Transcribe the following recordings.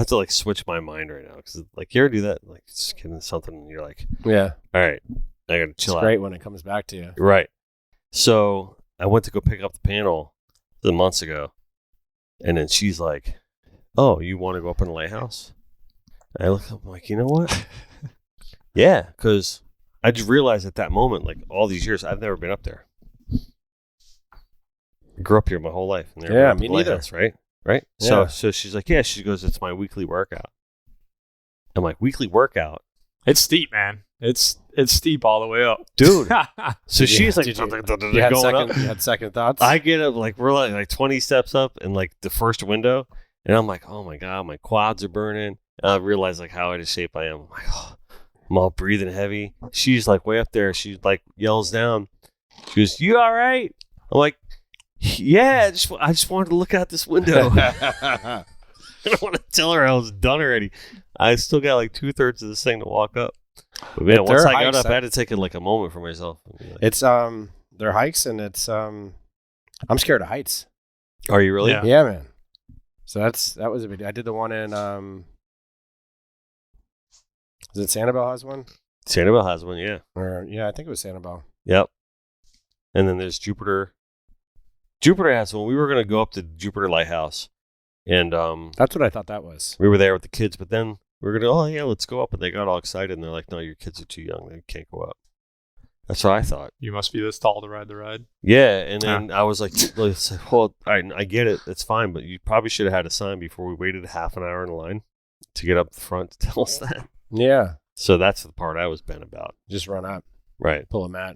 have to like switch my mind right now because like you ever do that? Like just getting something and you're like, Yeah. all right, I gotta chill out. It's great when it comes back to you. Right. So I went to go pick up the panel months ago, and then she's like, "Oh, you want to go up in the lighthouse?" And I look up, I'm like, you know what? Yeah, because I just realized at that moment, like all these years, I've never been up there. I grew up here my whole life. Never been up me in the neither. lighthouse, right? Yeah. So she's like, yeah. She goes, it's my weekly workout. I'm like, weekly workout, It's steep, man. It's steep all the way up, dude. So Did she's you- like, did you- going You had, up. you had second thoughts? I get up like we're like 20 steps up and like the first window, and I'm like, oh my god, my quads are burning. And I realize like how out of shape I am. I'm like, oh, I'm all breathing heavy. She's like way up there. She like yells down. She goes, "You all right?" I'm like, "Yeah, I just wanted to look out this window." I don't want to tell her I was done already. I still got like 2/3 of this thing to walk up. But man, once I got up, I had to take like a moment for myself. Like, It's they're hikes, and it's I'm scared of heights. are you really? Yeah. Yeah, man. So that was a big. I did the one in is it Sanibel has one? Sanibel has one, yeah. Or yeah, I think it was Sanibel. Yep. And then there's Jupiter. Jupiter has one. We were going to go up to Jupiter Lighthouse, and That's what I thought that was. we were there with the kids, but then we were going to, oh, yeah, let's go up. And they got all excited, and they're like, no, your kids are too young. They can't go up. That's what I thought. You must be this tall to ride the ride. Yeah, and then I was like, well, all right, I get it. It's fine, but you probably should have had a sign before we waited half an hour in line to get up the front to tell us that. Yeah, So that's the part I was bent about. just run up, Right. pull a mat.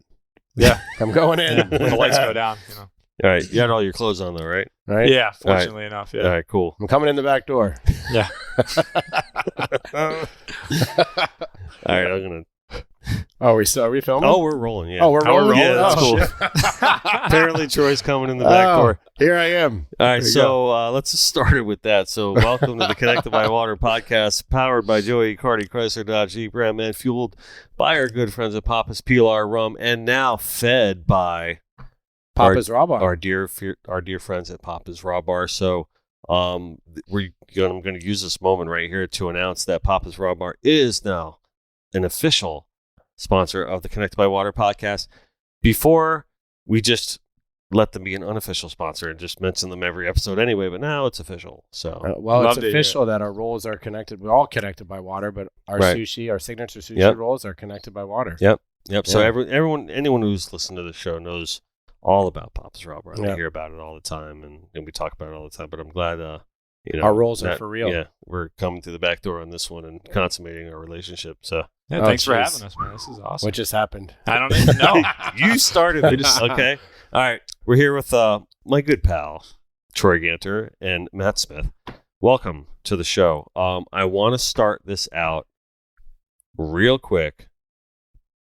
Yeah. I'm going in. When the lights go down, you know. All right. You had all your clothes on, though, right? Right? Yeah, fortunately enough, yeah. All right, cool. I'm coming in the back door. Yeah. All right, I'm going to. Oh, are we filming? Oh, we're rolling, yeah. Oh, we're rolling. Yeah, that's Oh, cool. shit. Apparently, Troy's coming in the back door. Here I am. All right, There you so let's just start it with that. So, welcome to the Connected by Water podcast, powered by Joey Cardi Chrysler Dodge Jeep Ram, and fueled by our good friends at Papa's PLR Rum, and now fed by Papa's Raw Bar. our dear friends at Papa's Raw Bar. So, I'm going to use this moment right here to announce that Papa's Raw Bar is now an official sponsor of the Connected by Water podcast. Before, we just let them be an unofficial sponsor and just mention them every episode anyway, but now it's official. So Well, Love it's to hear official that our rolls are connected. We're all connected by water, but our Right. sushi, our signature sushi Yep. rolls are connected by water. Yep. So Yeah. anyone who's listened to the show knows all about Papa's Raw Bar. They Yeah. hear about it all the time, and we talk about it all the time. But I'm glad, Our rolls are that- for real. Yeah, we're coming through the back door on this one and consummating our relationship. So Yeah, Oh, thanks for jeez. having us, man. This is awesome. What just happened? I don't even know. you started this, okay? All right, we're here with my good pal Troy Ganter and Matt Smith. Welcome to the show. I want to start this out real quick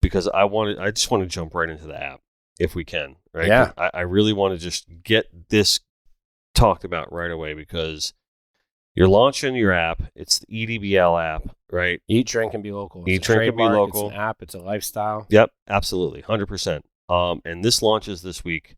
because I just want to jump right into the app if we can, right? Yeah. I really want to just get this talked about right away because you're launching your app. It's the EDBL app, right? Eat, drink, and be local. It's Eat, a drink, and be trademark, local. It's an app. It's a lifestyle. Yep, absolutely, 100%. And this launches this week,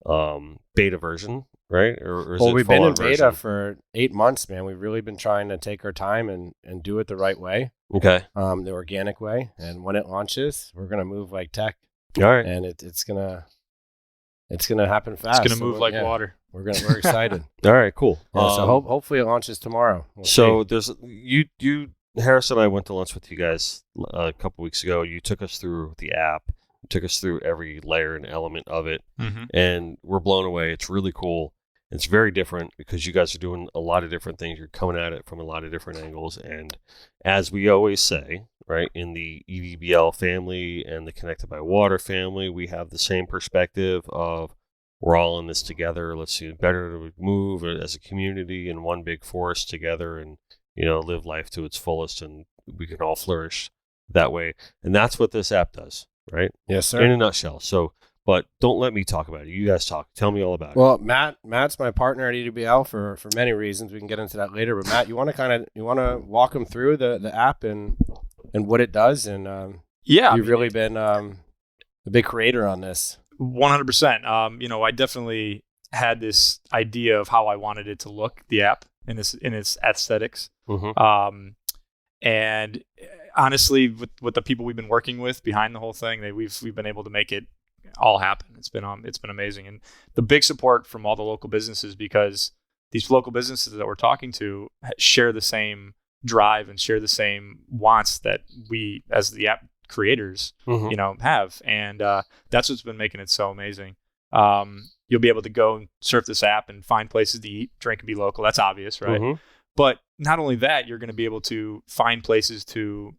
beta version, right? Or is Well, it we've been in full-on beta version? for 8 months, man. We've really been trying to take our time and do it the right way, Okay, the organic way. And when it launches, we're gonna move like tech, all right. and it's gonna happen fast. It's going to So move like yeah, water. We're excited. All right, cool. Yeah, so hopefully it launches tomorrow. We'll So see. there's you Harris and I went to lunch with you guys a couple weeks ago. You took us through the app, you took us through every layer and element of it, Mm-hmm. and we're blown away. It's really cool. It's very different because you guys are doing a lot of different things. You're coming at it from a lot of different angles, and as we always say, right, in the EDBL family and the Connected by Water family, we have the same perspective of we're all in this together. Let's see, better to move as a community in one big force together and, live life to its fullest, and we can all flourish that way. And that's what this app does, right? Yes, sir. In a nutshell. So, but don't let me talk about it. You guys talk. Tell me all about it. Well, Matt's my partner at EDBL for many reasons. We can get into that later. But Matt, you want to walk him through the app and what it does, and Yeah. you've really been a big creator on this. 100%. I definitely had this idea of how I wanted it to look, the app, in its aesthetics. And honestly, with the people we've been working with behind the whole thing, we've been able to make it all happen. It's been amazing, and the big support from all the local businesses, because these local businesses that we're talking to share the same drive and share the same wants that we, as the app creators, have, and that's what's been making it so amazing. You'll be able to go and surf this app and find places to eat, drink, and be local. That's obvious, right? But not only that, you're going to be able to find places to,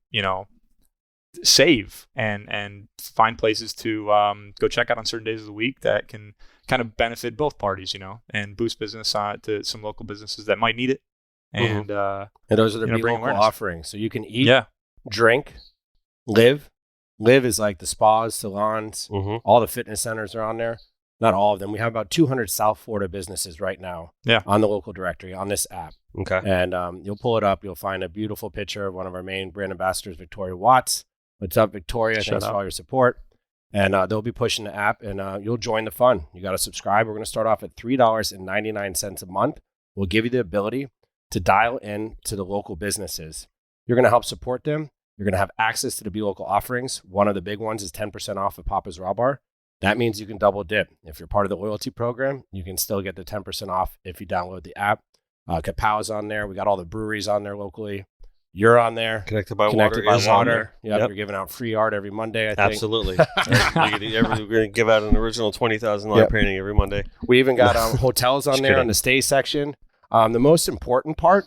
save and find places to go check out on certain days of the week that can kind of benefit both parties, and boost business to some local businesses that might need it. And those are the big local offerings. So you can eat, drink, live. Live is like the spas, salons, all the fitness centers are on there. Not all of them. We have about 200 South Florida businesses right now on the local directory on this app. Okay. And you'll pull it up. You'll find a beautiful picture of one of our main brand ambassadors, Victoria Watts. What's up, Victoria? Thanks for all your support. And they'll be pushing the app, and you'll join the fun. You got to subscribe. We're going to start off at $3.99 a month. We'll give you the ability to dial in to the local businesses. You're going to help support them. You're going to have access to the Be Local offerings. One of the big ones is 10% off of Papa's Raw Bar. That means you can double dip. If you're part of the loyalty program, you can still get the 10% off if you download the app. Kapow's on there. We got all the breweries on there locally. You're on there. Connected by Water. Yep. You're giving out free art every Monday, I think. Absolutely. We're going to give out an original $20,000 painting every Monday. We even got hotels on there in the stay section. The most important part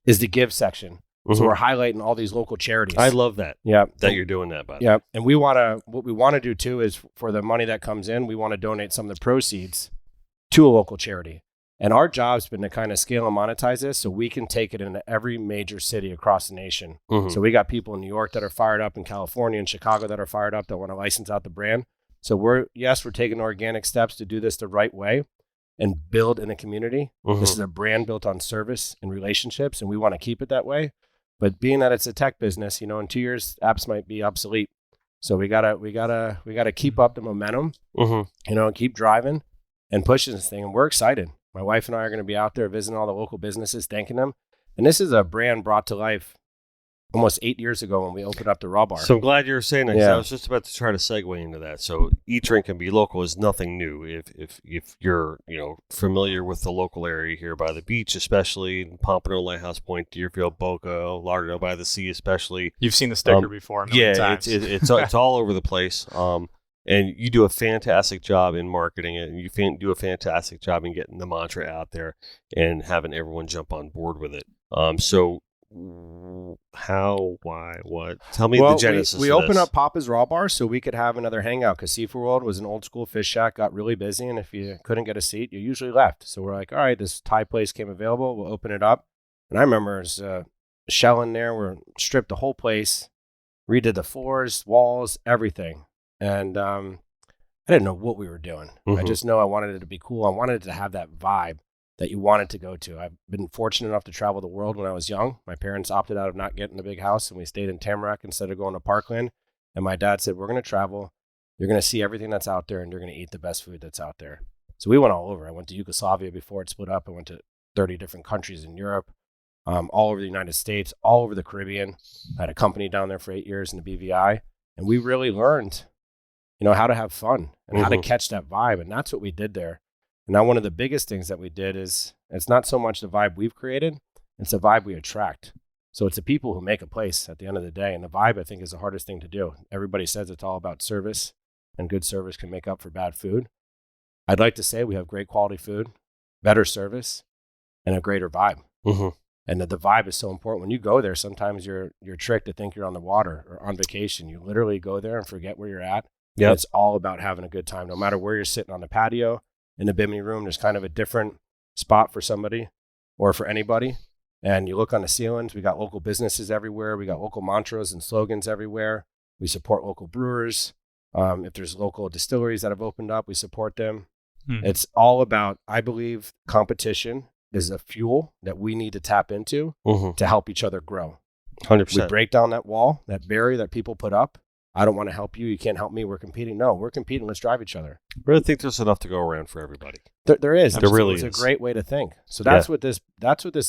is the give section. So we're highlighting all these local charities. I love that. Yeah, that you're doing that, by the way. And what we want to do too is, for the money that comes in, we want to donate some of the proceeds to a local charity. And our job's been to kind of scale and monetize this so we can take it into every major city across the nation. So we got people in New York that are fired up, in California and Chicago that are fired up, that want to license out the brand. So we're taking organic steps to do this the right way and build in the community. This is a brand built on service and relationships, and we want to keep it that way. But being that it's a tech business, in 2 years, apps might be obsolete. So we gotta keep up the momentum, and keep driving and pushing this thing. And we're excited. My wife and I are going to be out there visiting all the local businesses, thanking them. And this is a brand brought to life almost 8 years ago when we opened up the Raw Bar. So I'm glad you're saying that. I was just about to try to segue into that. So Eat, Drink, and Be Local is nothing new. If you're familiar with the local area here by the beach, especially Pompano, Lighthouse Point, Deerfield, Boca, Lauderdale by the Sea, especially. You've seen the sticker before. It's all over the place. And you do a fantastic job in marketing it, and you do a fantastic job in getting the mantra out there and having everyone jump on board with it. So how, why, what? Tell me the genesis. We opened up Papa's Raw Bar so we could have another hangout, because Seafood World was an old school fish shack, got really busy, and if you couldn't get a seat, you usually left. So we're like, all right, this Thai place came available, we'll open it up. And I remember there's a shell in there. We stripped the whole place, redid the floors, walls, everything. And I didn't know what we were doing. I just know I wanted it to be cool. I wanted it to have that vibe that you wanted to go to. I've been fortunate enough to travel the world when I was young. My parents opted out of not getting a big house, and we stayed in Tamarack instead of going to Parkland. And my dad said, we're going to travel. You're going to see everything that's out there, and you're going to eat the best food that's out there. So we went all over. I went to Yugoslavia before it split up. I went to 30 different countries in Europe, all over the United States, all over the Caribbean. I had a company down there for 8 years in the BVI. And we really learned how to have fun and how to catch that vibe. And that's what we did there. And now one of the biggest things that we did is, it's not so much the vibe we've created, it's the vibe we attract. So it's the people who make a place at the end of the day. And the vibe, I think, is the hardest thing to do. Everybody says it's all about service, and good service can make up for bad food. I'd like to say we have great quality food, better service, and a greater vibe. And that the vibe is so important. When you go there, sometimes you're tricked to think you're on the water or on vacation. You literally go there and forget where you're at. Yep. It's all about having a good time. No matter where you're sitting on the patio, in the bimini room, there's kind of a different spot for somebody or for anybody. And you look on the ceilings, we got local businesses everywhere. We got local mantras and slogans everywhere. We support local brewers. If there's local distilleries that have opened up, we support them. It's all about, I believe, competition is a fuel that we need to tap into to help each other grow. 100%. We break down that wall, that barrier that people put up. I don't want to help you. You can't help me. We're competing. No, we're competing. Let's drive each other. I really think there's enough to go around for everybody. There is. There really It's is. a great way to think. So that's what this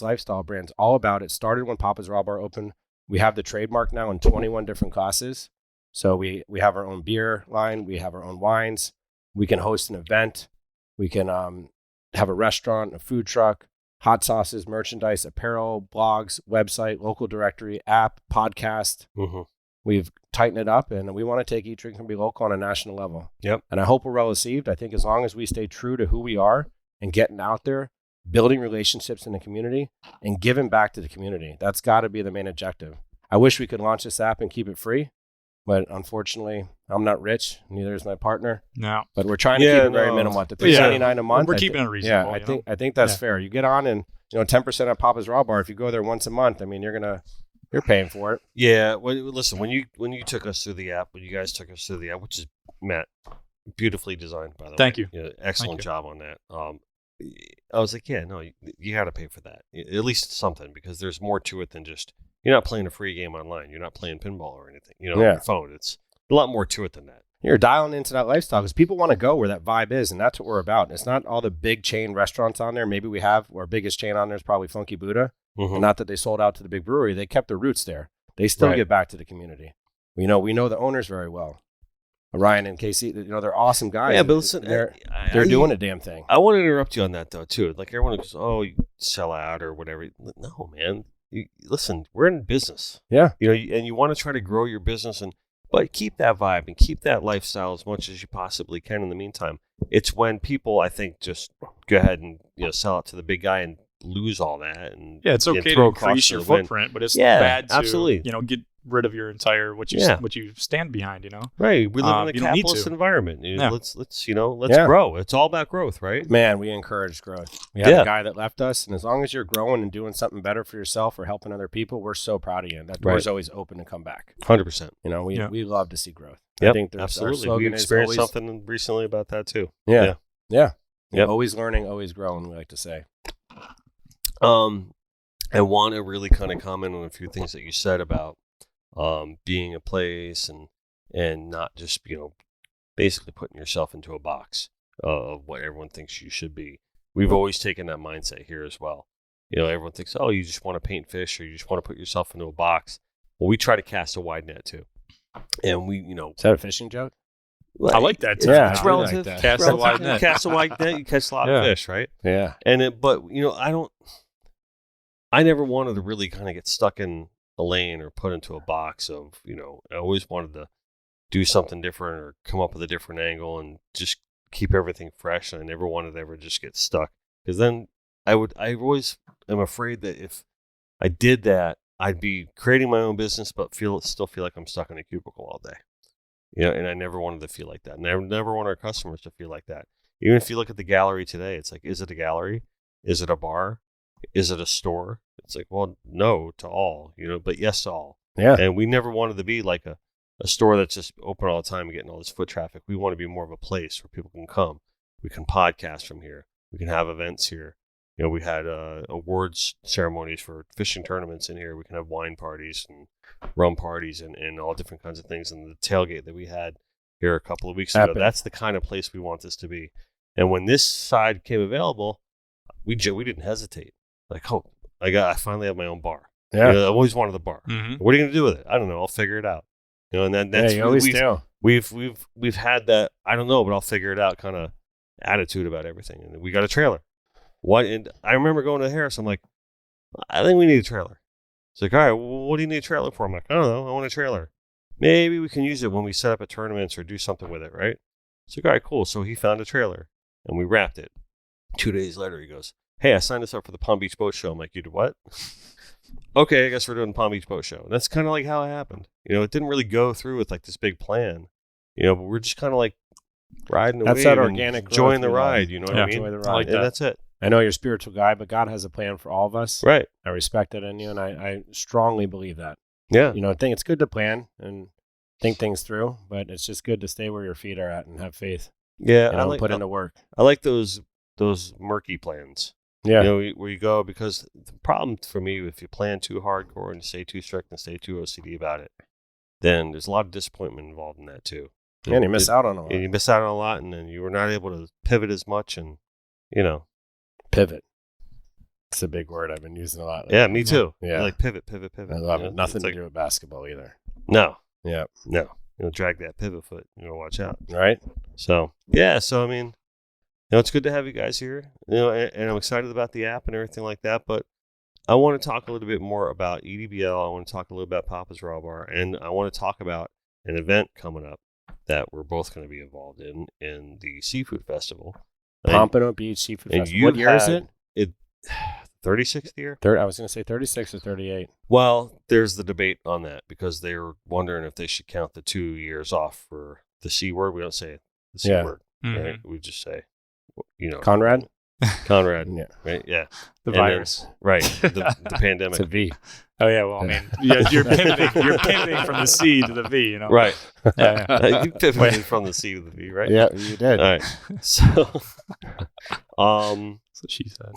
lifestyle brand's all about. It started when Papa's Raw Bar opened. We have the trademark now in 21 different classes. So we have our own beer line. We have our own wines. We can host an event. We can have a restaurant, a food truck, hot sauces, merchandise, apparel, blogs, website, local directory, app, podcast. Mm-hmm. We've tightened it up, and we want to take Eat, Drink, and Be Local on a national level. Yep. And I hope we're well received. I think as long as we stay true to who we are and getting out there, building relationships in the community, and giving back to the community, that's got to be the main objective. I wish we could launch this app and keep it free, but unfortunately, I'm not rich. Neither is my partner. No. But we're trying to keep it very minimal. At the $3.99 a month, We're keeping it reasonable. I think that's fair. You get on and 10% at Papa's Raw Bar. If you go there once a month, I mean, you're paying for it. Yeah. Well, listen, when you took us through the app, when you guys took us through the app, which is Matt, beautifully designed, by the way. Thank you. Excellent job on that. I was like, yeah, no, you got to pay for that, at least something, because there's more to it than just, you're not playing a free game online. You're not playing pinball or anything, on your phone. It's a lot more to it than that. You're dialing into that lifestyle because people want to go where that vibe is, and that's what we're about. It's not all the big chain restaurants on there. Maybe we have our biggest chain on there is probably Funky Buddha. Mm-hmm. And not that they sold out to the big brewery. They kept their roots there. They still give back to the community. We know the owners very well. Ryan and Casey, they're awesome guys. Yeah, but listen, they're doing a damn thing. I want to interrupt you on that, though, too. Like, everyone goes, oh, you sell out or whatever. No, man. Listen, we're in business. Yeah. And you want to try to grow your business, but keep that vibe and keep that lifestyle as much as you possibly can in the meantime. It's when people, I think, just go ahead and sell out to the big guy and lose all that. And it's okay to increase your footprint, but it's bad to absolutely. Get rid of your entire what you stand behind. Right. We live in a capitalist environment. Let's grow. It's all about growth, right? Man, we encourage growth. We had a guy that left us, and as long as you're growing and doing something better for yourself or helping other people, we're so proud of you. That door's always open to come back. 100%. We love to see growth. Yep, I think absolutely. We experienced something recently about that too. Yeah. Yep. Always learning, always growing, we like to say. I want to really kind of comment on a few things that you said about being a place and not just basically putting yourself into a box of what everyone thinks you should be. We've always taken that mindset here as well. Everyone thinks, oh, you just want to paint fish or you just want to put yourself into a box. Well, we try to cast a wide net too, and we is that a fishing joke? Well, I like that too. Yeah, it's relative. Like that. Cast a wide net. Cast a wide net. You catch a lot of fish, right? Yeah. But I never wanted to really kind of get stuck in a lane or put into a box of, I always wanted to do something different or come up with a different angle and just keep everything fresh. And I never wanted to ever just get stuck, because then I always am afraid that if I did that, I'd be creating my own business, but still feel like I'm stuck in a cubicle all day. And I never wanted to feel like that. And I never want our customers to feel like that. Even if you look at the gallery today, it's like, is it a gallery? Is it a bar? Is it a store? It's like, well, no to all, but yes to all. Yeah. And we never wanted to be like a store that's just open all the time and getting all this foot traffic. We want to be more of a place where people can come. We can podcast from here. We can have events here. We had awards ceremonies for fishing tournaments in here. We can have wine parties and rum parties and all different kinds of things. And the tailgate that we had here a couple of weeks ago, that's the kind of place we want this to be. And when this side came available, we didn't hesitate. Like, oh, I finally have my own bar. Yeah. I always wanted the bar. Mm-hmm. What are you going to do with it? I don't know. I'll figure it out. And then that's you always do. We've had that, I don't know, but I'll figure it out kind of attitude about everything. And we got a trailer. And I remember going to Harris. I'm like, I think we need a trailer. It's like, all right, well, what do you need a trailer for? I'm like, I don't know. I want a trailer. Maybe we can use it when we set up at tournaments or do something with it, right? It's like, all right, cool. So he found a trailer and we wrapped it. 2 days later, he goes, hey, I signed us up for the Palm Beach Boat Show. I'm like, you did what? Okay, I guess we're doing the Palm Beach Boat Show. And that's kind of like how it happened. It didn't really go through with like this big plan, but we're just kind of like riding the wave. That's that organic growth. Enjoying the ride, what I mean? Enjoy the ride. Like and that. that's it. I know you're a spiritual guy, but God has a plan for all of us. Right. I respect it in you, and I strongly believe that. Yeah. I think it's good to plan and think things through, but it's just good to stay where your feet are at and have faith. Yeah. I put into work. I like those murky plans. Yeah. Where you go, because the problem for me, if you plan too hardcore and stay too strict and stay too OCD about it, then there's a lot of disappointment involved in that too. And you miss out on a lot. And you miss out on a lot, and then you were not able to pivot as much, and Pivot. It's a big word I've been using a lot lately. Yeah, me too. Yeah. Like pivot. I love it. Nothing to do with basketball either. No. Yeah. No. Drag that pivot foot. Watch out. Right? So, yeah. So, I mean, it's good to have you guys here. And I'm excited about the app and everything like that. But I want to talk a little bit more about EDBL. I want to talk a little about Papa's Raw Bar. And I want to talk about an event coming up that we're both going to be involved in the Seafood Festival. Pompano Beach Seafood and Festival. What year is it? 36th year? I was going to say 36 or 38. Well, there's the debate on that because they were wondering if they should count the 2 years off for the C word. We don't say the C word. Mm-hmm. Right? We just say, Conrad? Conrad. Yeah. Right? Yeah. The virus. Right. The pandemic. It's a V. Oh, yeah. Well, I mean, you're pivoting from the C to the V, Right. Yeah. You pivoted from the C to the V, right? Yeah, you did. All right. So, that's what she said.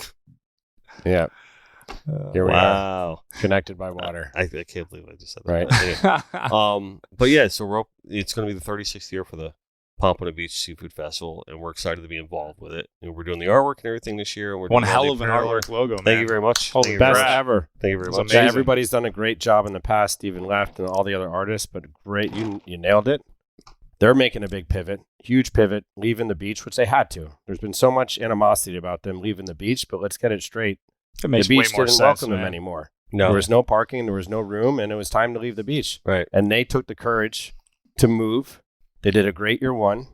Yeah. Here we are. Wow. Connected by water. I can't believe I just said that. Right. Anyway, but yeah, so it's going to be the 36th year for the Pompano Beach Seafood Festival, and we're excited to be involved with it. And we're doing the artwork and everything this year. And we're One doing hell all of the an apparel. artwork logo, man. Thank you very much. Holy Thank you Best very much. ever. Thank you very It's much. amazing. Yeah, everybody's done a great job in the past. Steven left and all the other artists, but great. You nailed it. They're making a big pivot, huge pivot, leaving the beach, which they had to. There's been so much animosity about them leaving the beach, but let's get it straight. It makes The way beach more didn't sense, welcome them man. anymore. No. There was no parking, there was no room, and it was time to leave the beach. Right. And they took the courage to move. They did a great year one.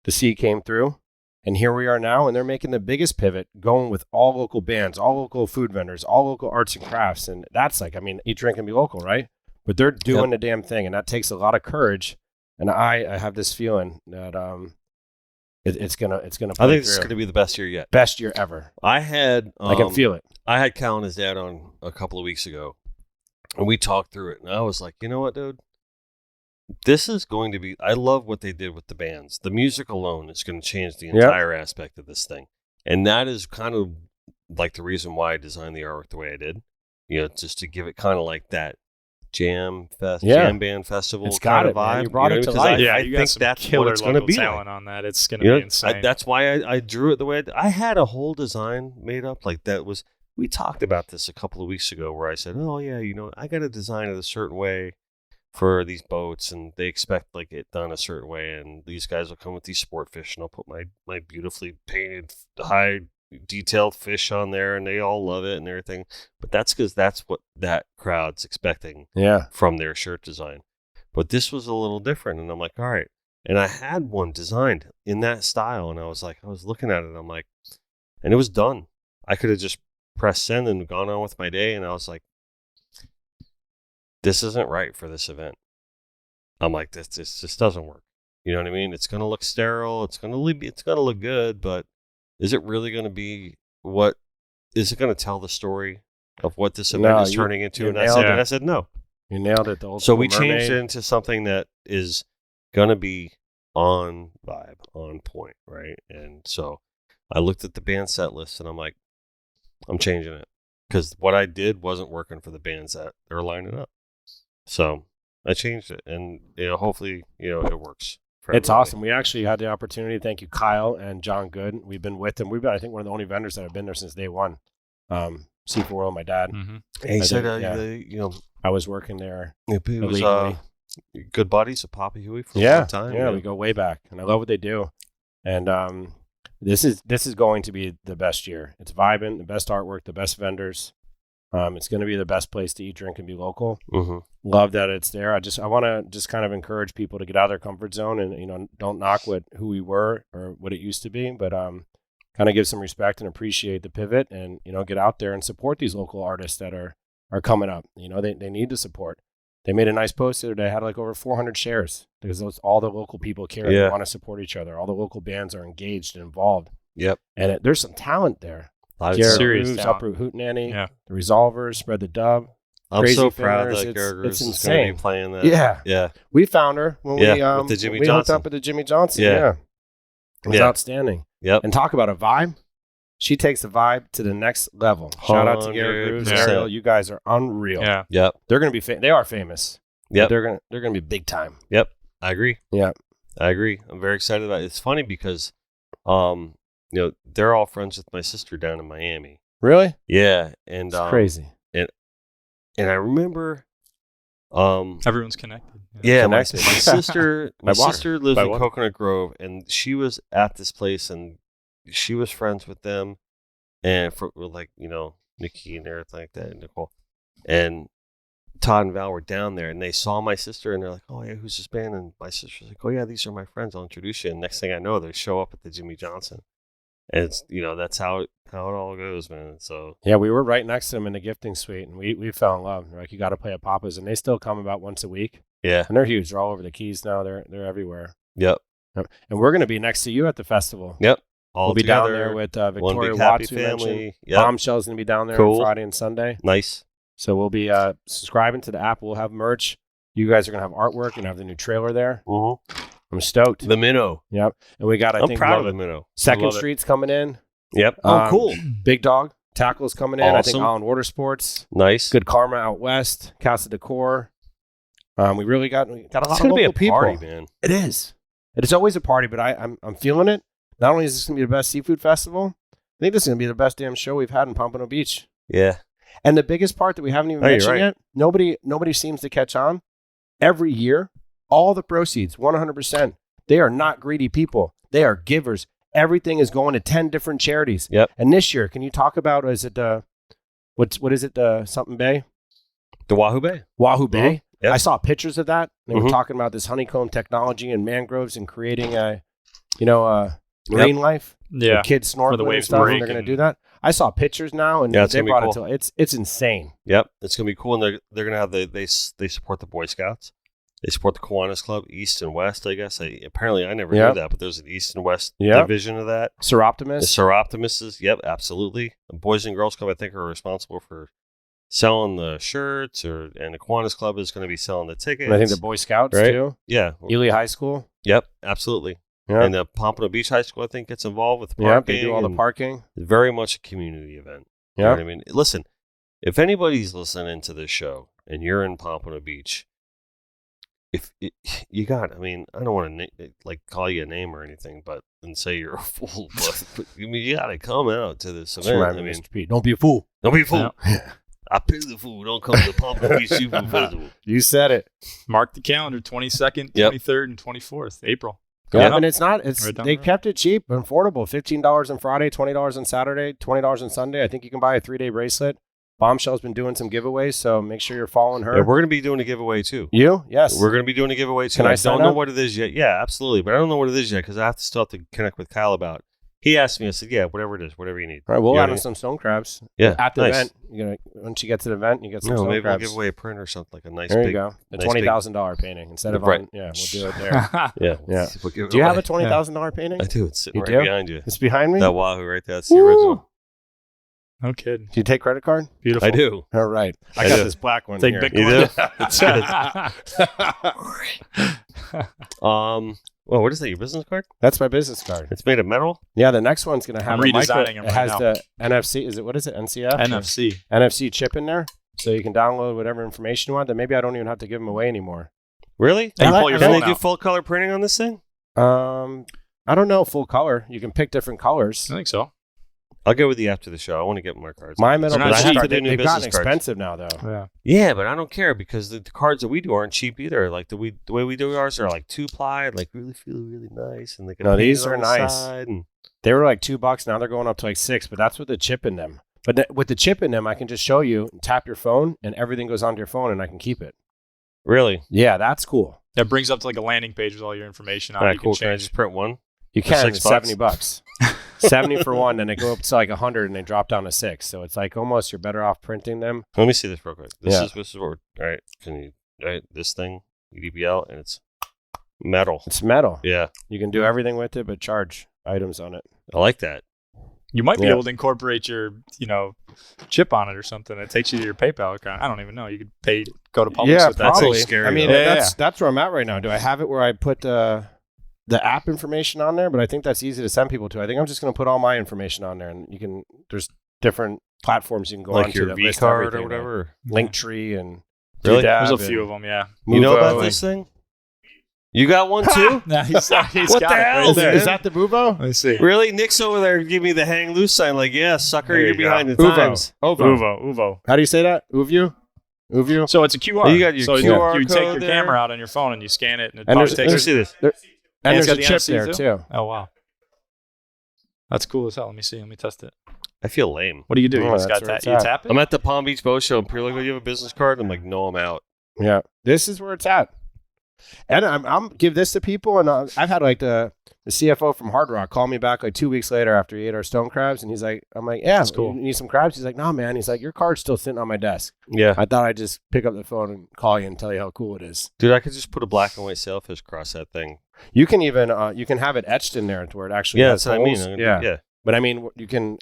The sea came through, and here we are now, and they're making the biggest pivot, going with all local bands, all local food vendors, all local arts and crafts. And that's eat, drink, and be local, right? But they're doing the damn thing, and that takes a lot of courage. And I have this feeling that it's gonna. I think this is going to be the best year yet. Best year ever. I had. I can feel it. I had Cal and his dad on a couple of weeks ago, and we talked through it. And I was like, you know what, dude? This is going to be. I love what they did with the bands. The music alone is going to change the entire aspect of this thing, and that is kind of like the reason why I designed the artwork the way I did. Just to give it kind of like that jam band festival it's kind got of it, man. vibe. You brought it to because life. I you got think some that's killer what it's going to local be talent like. on that. It's going to be insane. That's why I drew it the way I had a whole design made up. Like that was. We talked about this a couple of weeks ago, where I said, "Oh yeah, I got to design it a certain way for these boats, and they expect like it done a certain way, and these guys will come with these sport fish, and I'll put my beautifully painted high detailed fish on there, and they all love it and everything. But that's because that's what that crowd's expecting from their shirt design. But this was a little different, and I'm like, all right. And I had one designed in that style, and I was looking at it, and I'm like, and it was done. I could have just pressed send and gone on with my day, and I was like, this isn't right for this event. I'm like, this just doesn't work. You know what I mean? It's gonna look sterile. It's gonna look good, but is it really gonna be what? Is it gonna tell the story of what this event is turning into? And I said no. You nailed it. So we changed it into something that is gonna be on vibe, on point, right? And so I looked at the band set list, and I'm like, I'm changing it because what I did wasn't working for the bands that they're lining up. So I changed it, and hopefully, it works. It's awesome. We actually had the opportunity. Thank you, Kyle and John Good. We've been with them. We've been, I think, one of the only vendors that have been there since day one. Seafood World, my dad. Mm-hmm. He said, I was working there. It was good buddies of Papa Huey for a long time. Yeah, we go way back, and I love what they do. And this is going to be the best year. It's vibing, the best artwork, the best vendors. It's going to be the best place to eat, drink, and be local. Mm-hmm. Love that it's there. I want to just kind of encourage people to get out of their comfort zone and don't knock who we were or what it used to be, but kind of give some respect and appreciate the pivot, and get out there and support these local artists that are coming up. They need the support. They made a nice post the other day. Had like over 400 shares because all the local people care. They want to support each other. All the local bands are engaged and involved. Yep. And there's some talent there. Serious Garrett talent. Uproot Hootenanny, the Resolvers, Spread the Dub. I'm Crazy so proud Fingers. that Garrett It's is going to insane. be playing that. Yeah. We found her when we with the Jimmy hooked Johnson. up at the Jimmy Johnson. Yeah. It was outstanding. Yep. And talk about a vibe. She takes the vibe to the next level. Shout out to Garrett Grooves, 100%. Ariel. You guys are unreal. Yeah. Yep. They're going to be they are famous. Yep. They're gonna be big time. Yep. I agree. Yeah. I agree. I'm very excited about it. It's funny because, they're all friends with my sister down in Miami. Really? Yeah. And It's crazy. And I remember, Everyone's connected. yeah, my Connected. sister, By water. lives By in water. Coconut Grove, and she was at this place, and she was friends with them, and with Nikki and everything like that, and Nicole, and Todd and Val were down there, and they saw my sister, and they're like, "Oh yeah, who's this band?" And my sister's like, "Oh yeah, these are my friends. I'll introduce you." And next thing I know, they show up at the Jimmy Johnson, and it's that's how it all goes, man. So Yeah, we were right next to them in the gifting suite, and we fell in love. They're like, you got to play at Papa's, and they still come about once a week, yeah, and they're huge. They're all over the Keys now. They're everywhere. yep, And we're going to be next to you at the festival. yep. All We'll be together, down there with one Victoria big happy Watts. We mentioned. family. Yep, Bombshell's going to be down there Cool. on Friday and Sunday. nice. So we'll be subscribing to the app. We'll have merch. You guys are going to have artwork and have the new trailer there. Mm-hmm. I'm stoked. The Minnow. Yep. And we got, I I'm think, proud of the Minnow. Second love it. Street's coming in. Yep. Um, Big Dog. Tackle's coming in. I think Awesome. Allen Water Sports. Nice. Good Karma out west. Casa Decor. We really got a lot It's of gonna local be a people. party, man. It is. It is always a party, but I'm feeling it. Not only is this going to be the best seafood festival, I think this is going to be the best damn show we've had in Pompano Beach. Yeah. And the biggest part that we haven't even Oh, you're mentioned right. yet, nobody seems to catch on. Every year, all the proceeds, 100%, they are not greedy people. They are givers. Everything is going to 10 different charities. Yep. And this year, can you talk about, is it what is it, something Bay? The Wahoo Bay. Wahoo Bay? Yep. I saw pictures of that. They were Mhm. talking about this honeycomb technology and mangroves and creating marine life. Yeah. With kids snorkeling the and waves stuff, and break they're going to and- do that. I saw pictures now, and Yeah, it's they gonna be brought cool. it to it's insane. Yep. It's gonna be cool, and they're gonna have they support the Boy Scouts. They support the Kiwanis Club, East and West. I guess. Apparently I never Yep. knew that, but there's an East and West Yep. division of that. Sir The Optimus. Sir Optimists. Yep, absolutely. The Boys and Girls Club, I think, are responsible for selling the shirts, and the Kiwanis Club is going to be selling the tickets. And I think the Boy Scouts Right. too. yeah. Ely High School. Yep, absolutely. Yeah. And the Pompano Beach High School, I think, gets involved with parking. Yep. They do all the and parking. Very much a community event. You know Yep. what I mean? Listen, if anybody's listening to this show and you're in Pompano Beach, I don't want to call you a name or anything, and say you're a fool, but you got to come out to this That's event. right, Mr. P. Don't be a fool. Don't be a fool. I pay the fool. Don't come to the Pompano Beach Seafood Festival. You said it. Mark the calendar, 22nd, Yep. 23rd, and 24th, April. Yeah, Yeah. and it's not. It's Right down they the road. kept it cheap and affordable. $15 on Friday, $20 on Saturday, $20 on Sunday. I think you can buy a 3-day bracelet. Bombshell's been doing some giveaways, so make sure you're following her. Yeah, we're going to be doing a giveaway too. You? Yes. We're going to be doing a giveaway too. Can I I sign don't know up? what it is yet. Yeah, absolutely. But I don't know what it is yet because I still have to connect with Kyle about. He asked me. I said, "Yeah, whatever it is, whatever you need." All right, we'll You know add what I on mean? some stone crabs. Yeah, At the nice. event. Once you get to the event, you get some No, stone maybe we'll crabs. give away a print or something like a nice there big. you go. The nice $20,000 painting instead of Right. we'll do it there. Yeah, Yeah. We'll give it Do you have away. a $20,000 painting? I do. It's sitting You right do? behind you. It's behind me. That Wahoo right there. That's the Woo! original. No kidding. Do you take credit card? Beautiful. I do. All right. I I got do. this black one Take here. Bitcoin. You do? It's Well, what is that? Your business card? That's my business card. It's made of metal. Yeah, the next one's gonna have I'm a micro. redesigning them It right has now. the NFC. What is it? NCF. NFC. NFC chip in there, so you can download whatever information you want. That maybe I don't even have to give them away anymore. Really? Hey, I like- pull your Can phone they do out. full color printing on this thing? I don't know full color. You can pick different colors. I think so. I'll go with you after the show. I want to get my cards. My middle They're not business cheap. card, They do new they've gotten business cards. expensive now, though. Yeah. Yeah, but I don't care because the cards that we do aren't cheap either. Like the way we do ours are like 2-ply, like really feel really nice, and they can No, paint these it on are the nice. side and- They were like $2. Now they're going up to like $6. But that's with the chip in them. But with the chip in them, I can just show you, tap your phone, and everything goes onto your phone, and I can keep it. Really? Yeah, that's cool. That brings up to like a landing page with all your information on All it. right, You cool. can Can I change. just print one? You For can. $6? It's $70. 70 for one, then they go up to like 100, and they drop down to 6. So it's like almost you're better off printing them. Let me see this real quick. This Yeah. is what we're all right. Can you this thing EDBL and it's metal. It's metal. Yeah, You can do everything with it, but charge items on it. I like that. You might be Yeah. able to incorporate your, chip on it or something. It takes you to your PayPal account. I don't even know. You could go to Publix Yeah, with that. probably. scary, I mean, though. Yeah, that's where I'm at right now. Do I have it where I put the app information on there? But I think that's easy to send people to. I think I'm just going to put all my information on there, and there's different platforms you can go Like onto your that V list card or everything, whatever. like Linktree and Really? There's a few of them, yeah. You know about Movo. this thing? You got one too? Nah, he's What got the it hell, right there. man? Is that the Movo? Let me see. Really? Nick's over there giving me the hang loose sign. Like, yeah, sucker, There you're you go. behind the Uvo. times. Uvo. How do you say that? Uvu? So it's a QR. You got your so QR you take code your there. camera out on your phone and you scan it, and it And probably Let me takes. see this. And And there's it's got a the chip NFC there, too? too. Oh wow, that's cool as hell. Let me see. Let me test it. I feel lame. What do? You Oh, just that's got where it's you at. tap it. I'm at the Palm Beach Boat Show, and people are like, "You have a business card?" I'm like, "No, I'm out." Yeah. This is where it's at. And I'm give this to people, and I've had like the CFO from Hard Rock call me back like 2 weeks later after he ate our stone crabs, and he's like, I'm like, yeah, That's cool. You need some crabs? He's like, no, man. He's like, your card's still sitting on my desk. Yeah, I thought I'd just pick up the phone and call you and tell you how cool it is. dude, I could just put a black and white sailfish across that thing. You can even you can have it etched in there to where it actually Yeah, has that's what I mean. holes. I'm gonna Yeah. do- yeah. But I mean, you can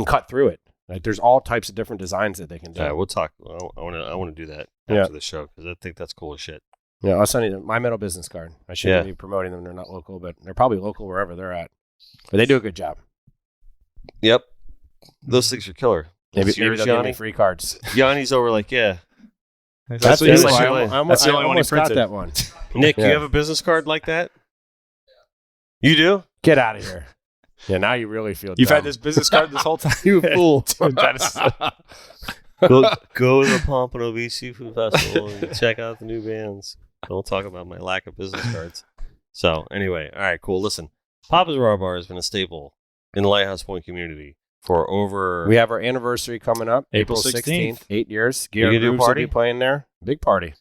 cut through it. Like there's all types of different designs that they can do. Yeah, we'll talk. I want to do that after Yeah. the show because I think that's cool as shit. Yeah, I'll send you my metal business card. I shouldn't be promoting them. They're not local, but they're probably local wherever they're at. But they do a good job. Yep, those things are killer. Maybe That's they'll yours, give me Yanni. free cards. Yanni's over like, yeah. That's the only what one. you- I That's the only one he almost got printed. that one. Nick, Yeah. you have a business card like that? You do? Get out of here. Yeah, now you really feel You've dumb. had this business card this whole time. You fool. Dude, that is- Go to the Pompano Beach Seafood Festival and check out the new bands. Don't talk about my lack of business cards. So, anyway, all right, cool. Listen, Papa's Raw Bar has been a staple in the Lighthouse Point community for over. We have our anniversary coming up, April April 16th. 8 years. You Gear gonna do a Grooves will party? be playing there. Big party.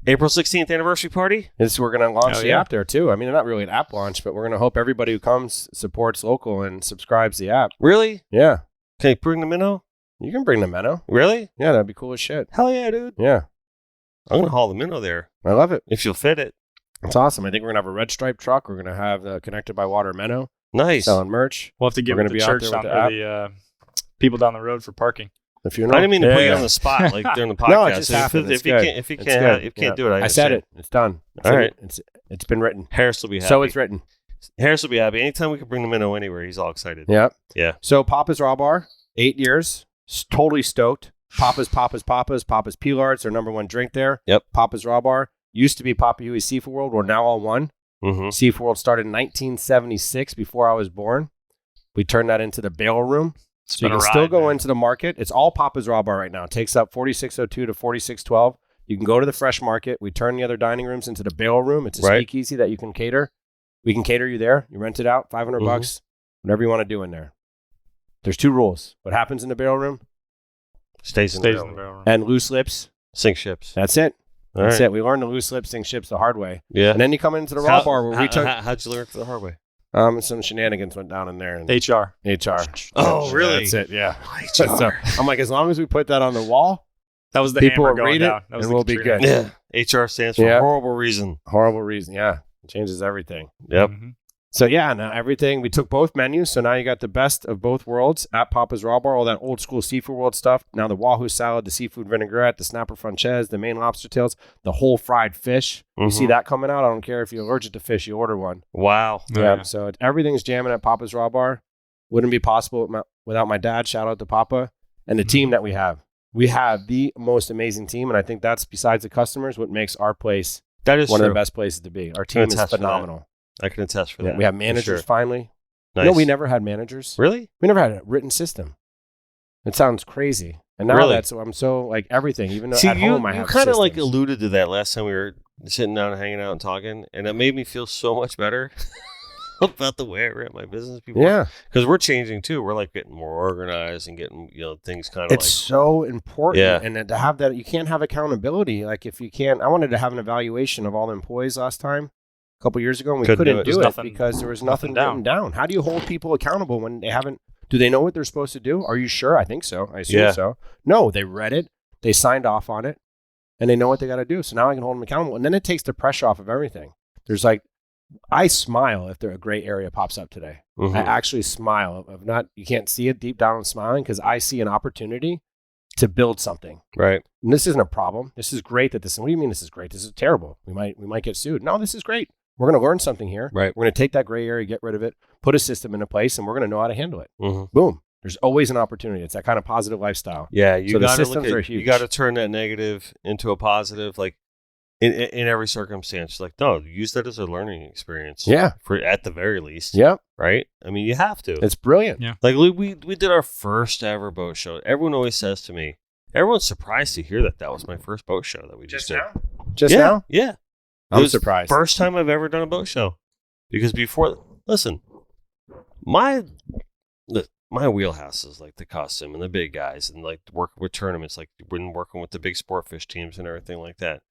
April 16th anniversary party? We're going to launch Oh, the yeah. app there, too. I mean, not really an app launch, but we're going to hope everybody who comes supports local and subscribes the app. Really? Yeah. Can you bring the minnow? You can bring the minnow. Really? Yeah, that'd be cool as shit. Hell yeah, dude. Yeah. I'm going to haul the minnow there I love it. if you'll fit it. It's awesome. I think we're going to have a red stripe truck. We're going to have the Connected by Water minnow Nice. selling merch. We'll have to give We're it gonna the be out church there down with there, the the people down the road for parking. The I funeral. didn't mean to put you Yeah. on the spot like during the podcast. No, it just If- happened. If, It's you good. can't, if you It's can't, good. if you can't Yeah. do it, I said understand. it. It's done. All All right. right. It's been written. Harris will be happy. So it's written. Harris will be happy. Anytime we can bring the minnow anywhere, he's all excited. Yeah. Yeah. So Papa's Raw Bar, 8 years. Totally stoked. Papa's Peel Arts, their number one drink there. Yep. Papa's Raw Bar. Used to be Papa Huey's Seafood World. We're now all one. Mm-hmm. Seafood World started in 1976 before I was born. We turned that into the Bale Room. It's So you been can a still ride, go man. into the market. It's all Papa's Raw Bar right now. It takes up 4602 to 4612. You can go to the fresh market. We turn the other dining rooms into the Bale Room. It's a Right. speakeasy that you can cater. We can cater you there. You rent it out, 500 Mhm. bucks, whatever you want to do in there. There's 2 rules. What happens in the Bale Room? Stays in Stays the in the barrel. barrel room. And loose lips. Sink ships. That's it. All That's right. it. We learned the loose lips sink ships the hard way. Yeah. And then you come into the Raw Bar where we took How'd you learn it the hard way? some shenanigans went down in there. And HR. HR. Oh, Yeah, really? That's it. Yeah. HR. So I'm like, as long as we put that on the wall, That was the people hammer will going read it, down. That was and the we'll be Katrina. good. Yeah. HR stands for Yeah. horrible reason. horrible reason. Yeah. It changes everything. Yep. Mhm. So yeah, now everything, we took both menus. So now you got the best of both worlds at Papa's Raw Bar, all that old school Seafood World stuff. Now the Wahoo salad, the seafood vinaigrette, the snapper francaise, the Maine lobster tails, the whole fried fish. You see Mhm. that coming out? I don't care if you're allergic to fish, you order one. Wow. Oh, Yeah. yeah. So everything's jamming at Papa's Raw Bar. Wouldn't be possible without my dad. Shout out to Papa and the team that we have. We have the most amazing team. And I think that's, besides the customers, what makes our place That is one true. of the best places to be. Our team is attest to that. phenomenal. I can attest for Yeah, that. we have for managers sure. finally. Nice. No, we never had managers. Really? We never had a written system. It sounds crazy. And now Really? I'm so like everything, even though See, at home I you have kind of like systems. alluded to that last time we were sitting down and hanging out and talking, and it made me feel so much better about the way I ran my business before. Yeah. Because we're changing too. We're like getting more organized and getting, things kind of It's so important. Yeah. And then to have that, you can't have accountability. Like if you can't, I wanted to have an evaluation of all the employees last time, a couple years ago, and we Couldn't couldn't do it. do There's it nothing- because there was nothing nothing written down. How do you hold people accountable when they haven't, do they know what they're supposed to do? Are you sure? I think so. I assume Yeah. so. No, they read it, they signed off on it, and they know what they got to do. So now I can hold them accountable. And then it takes the pressure off of everything. There's like, I smile if a gray area pops up today. Mhm. I actually smile. Of not, you can't see it deep down. I'm smiling because I see an opportunity to build something. right. And this isn't a problem. This is great that this. What do you mean this is great? This is terrible. We might get sued. No, this is great. We're going to learn something here. Right. We're going to take that gray area, get rid of it, put a system into place, and we're going to know how to handle it. Mm-hmm. Boom. There's always an opportunity. It's that kind of positive lifestyle. Yeah, you So the got to systems are huge. You got to turn that negative into a positive, like in every circumstance. Like, no, use that as a learning experience. Yeah. For at the very least. Yep. Right. I mean, you have to. It's brilliant. Yeah. Like we did our first ever boat show. Everyone always says to me, everyone's surprised to hear that was my first boat show that we just did. Just now? Yeah. It I'm was surprised. First time I've ever done a boat show. Because before, listen, my wheelhouse is like the custom and the big guys and like working with tournaments, like when working with the big sport fish teams and everything like that.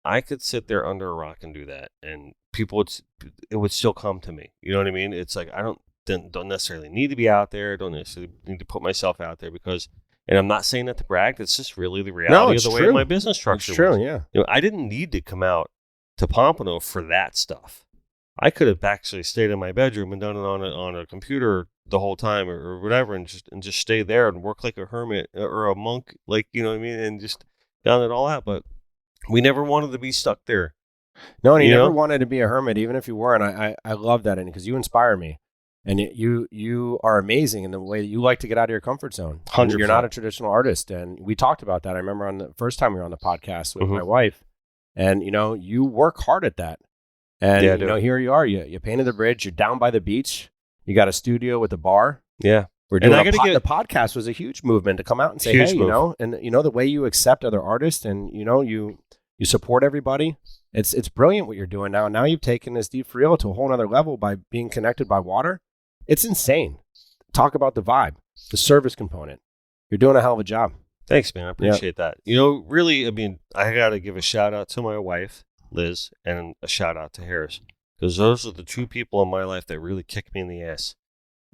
I could sit there under a rock and do that, and it would still come to me. You know what I mean? It's like I don't necessarily need to be out there. Don't necessarily need to put myself out there because, and I'm not saying that to brag. It's just really the reality of the way my business structure It's true, was. yeah. You know, I didn't need to come out to Pompano for that stuff. I could have actually stayed in my bedroom and done it on a computer the whole time or whatever, and just stay there and work like a hermit or a monk, like, you know what I mean, and just done it all out. But we never wanted to be stuck there. No, and you never know? wanted to be a hermit, even if you were. And I love that, because you inspire me, and you are amazing in the way that you like to get out of your comfort zone. 100%. You're not a traditional artist, and we talked about that. I remember on the first time we were on the podcast with Mhm. my wife, and you work hard at that. And Yeah, I do. here you are. You painted the bridge. You're down by the beach. You got a studio with a bar. Yeah. We're doing I gotta get- the podcast was a huge movement to come out and say, Huge hey, move. and the way you accept other artists and you support everybody. It's brilliant what you're doing now. Now you've taken this deep Friel to a whole other level by being connected by water. It's insane. Talk about the vibe, the service component. You're doing a hell of a job. Thanks, man. I appreciate that. Really, I mean, I got to give a shout out to my wife, Liz, and a shout out to Harris, because those are the two people in my life that really kick me in the ass,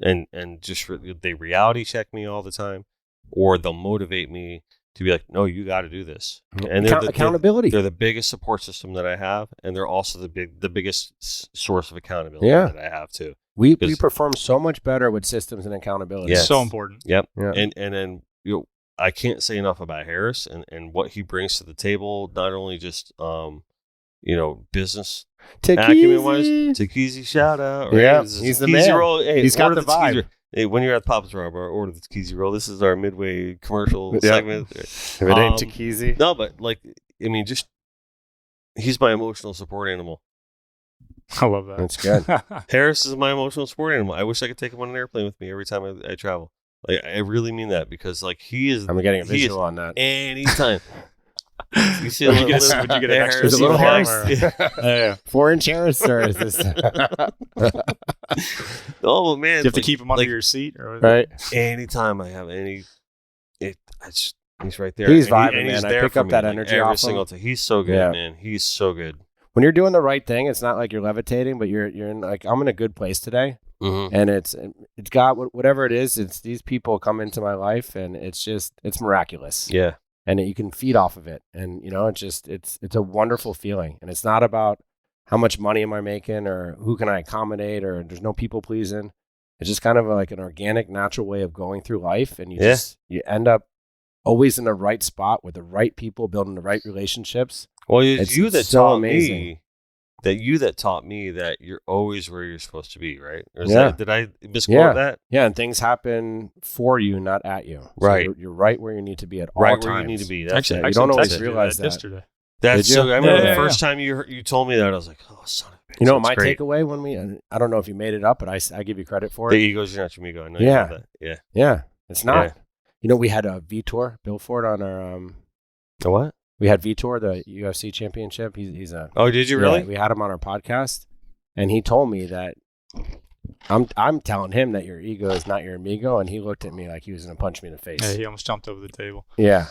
and just they reality check me all the time, or they'll motivate me to be like, no, you got to do this. And Accountability. They're the biggest support system that I have, and they're also the biggest source of accountability Yeah. that I have too. We perform so much better with systems and accountability. Yes. So important. Yep. Yeah. And then I can't say enough about Harris and what he brings to the table. Not only just business acumen wise. Takeezy shout out. Right? Yeah, This is he's the Takeezy man. Roll. Hey, He's got order the vibe. Takeezy- Hey, when you're at Pop's Rob, order the Takeezy Roll. This is our midway commercial Yep. segment. If it ain't Takeezy. No, but he's my emotional support animal. I love that. That's good. Harris is my emotional support animal. I wish I could take him on an airplane with me every time I travel. Like, I really mean that, because like he is. I'm getting a he is visual on that. anytime. You see Would you get an extra There's a little Harris? Harris. Yeah. 4-inch Harris, or is this Oh well, man! Do you have to like, keep him under like, your seat, or right? anytime I have he's right there. He's And vibing, and he's man. I there pick for up me, that like, energy every off him. single time. He's so good, Yeah. man. He's so good. When you're doing the right thing, it's not like you're levitating, but you're in like, I'm in a good place today, Mm-hmm. and it's got whatever it is. It's these people come into my life, and it's miraculous. Yeah, And you can feed off of it, and it's a wonderful feeling. And it's not about how much money am I making or who can I accommodate, or there's no people pleasing. It's just kind of like an organic, natural way of going through life, and you end up always in the right spot with the right people, building the right relationships. well, It's you that so taught amazing. me that taught me that you're always where you're supposed to be, right? Or Yeah. did I misquote that? Yeah, and things happen for you, not at you. So Right. you're right where you need to be at all Right times. where you need to be. That's actually, it. you I don't always texted you realize that. yesterday. That's Did you? so. I remember Yeah, the first time you told me that, I was like, "Oh, son of a bitch!" You know, that's my great. takeaway when I don't know if you made it up, but I give you credit for The it. ego's you're not your ego. I know Yeah. you said that. Yeah, it's not. Yeah. We had a Vitor Bill Ford on our. The what? We had Vitor, the UFC championship. He's a. Oh, did you really? Yeah, we had him on our podcast, and he told me that I'm telling him that your ego is not your amigo, and he looked at me like he was going to punch me in the face. Yeah, he almost jumped over the table. Yeah.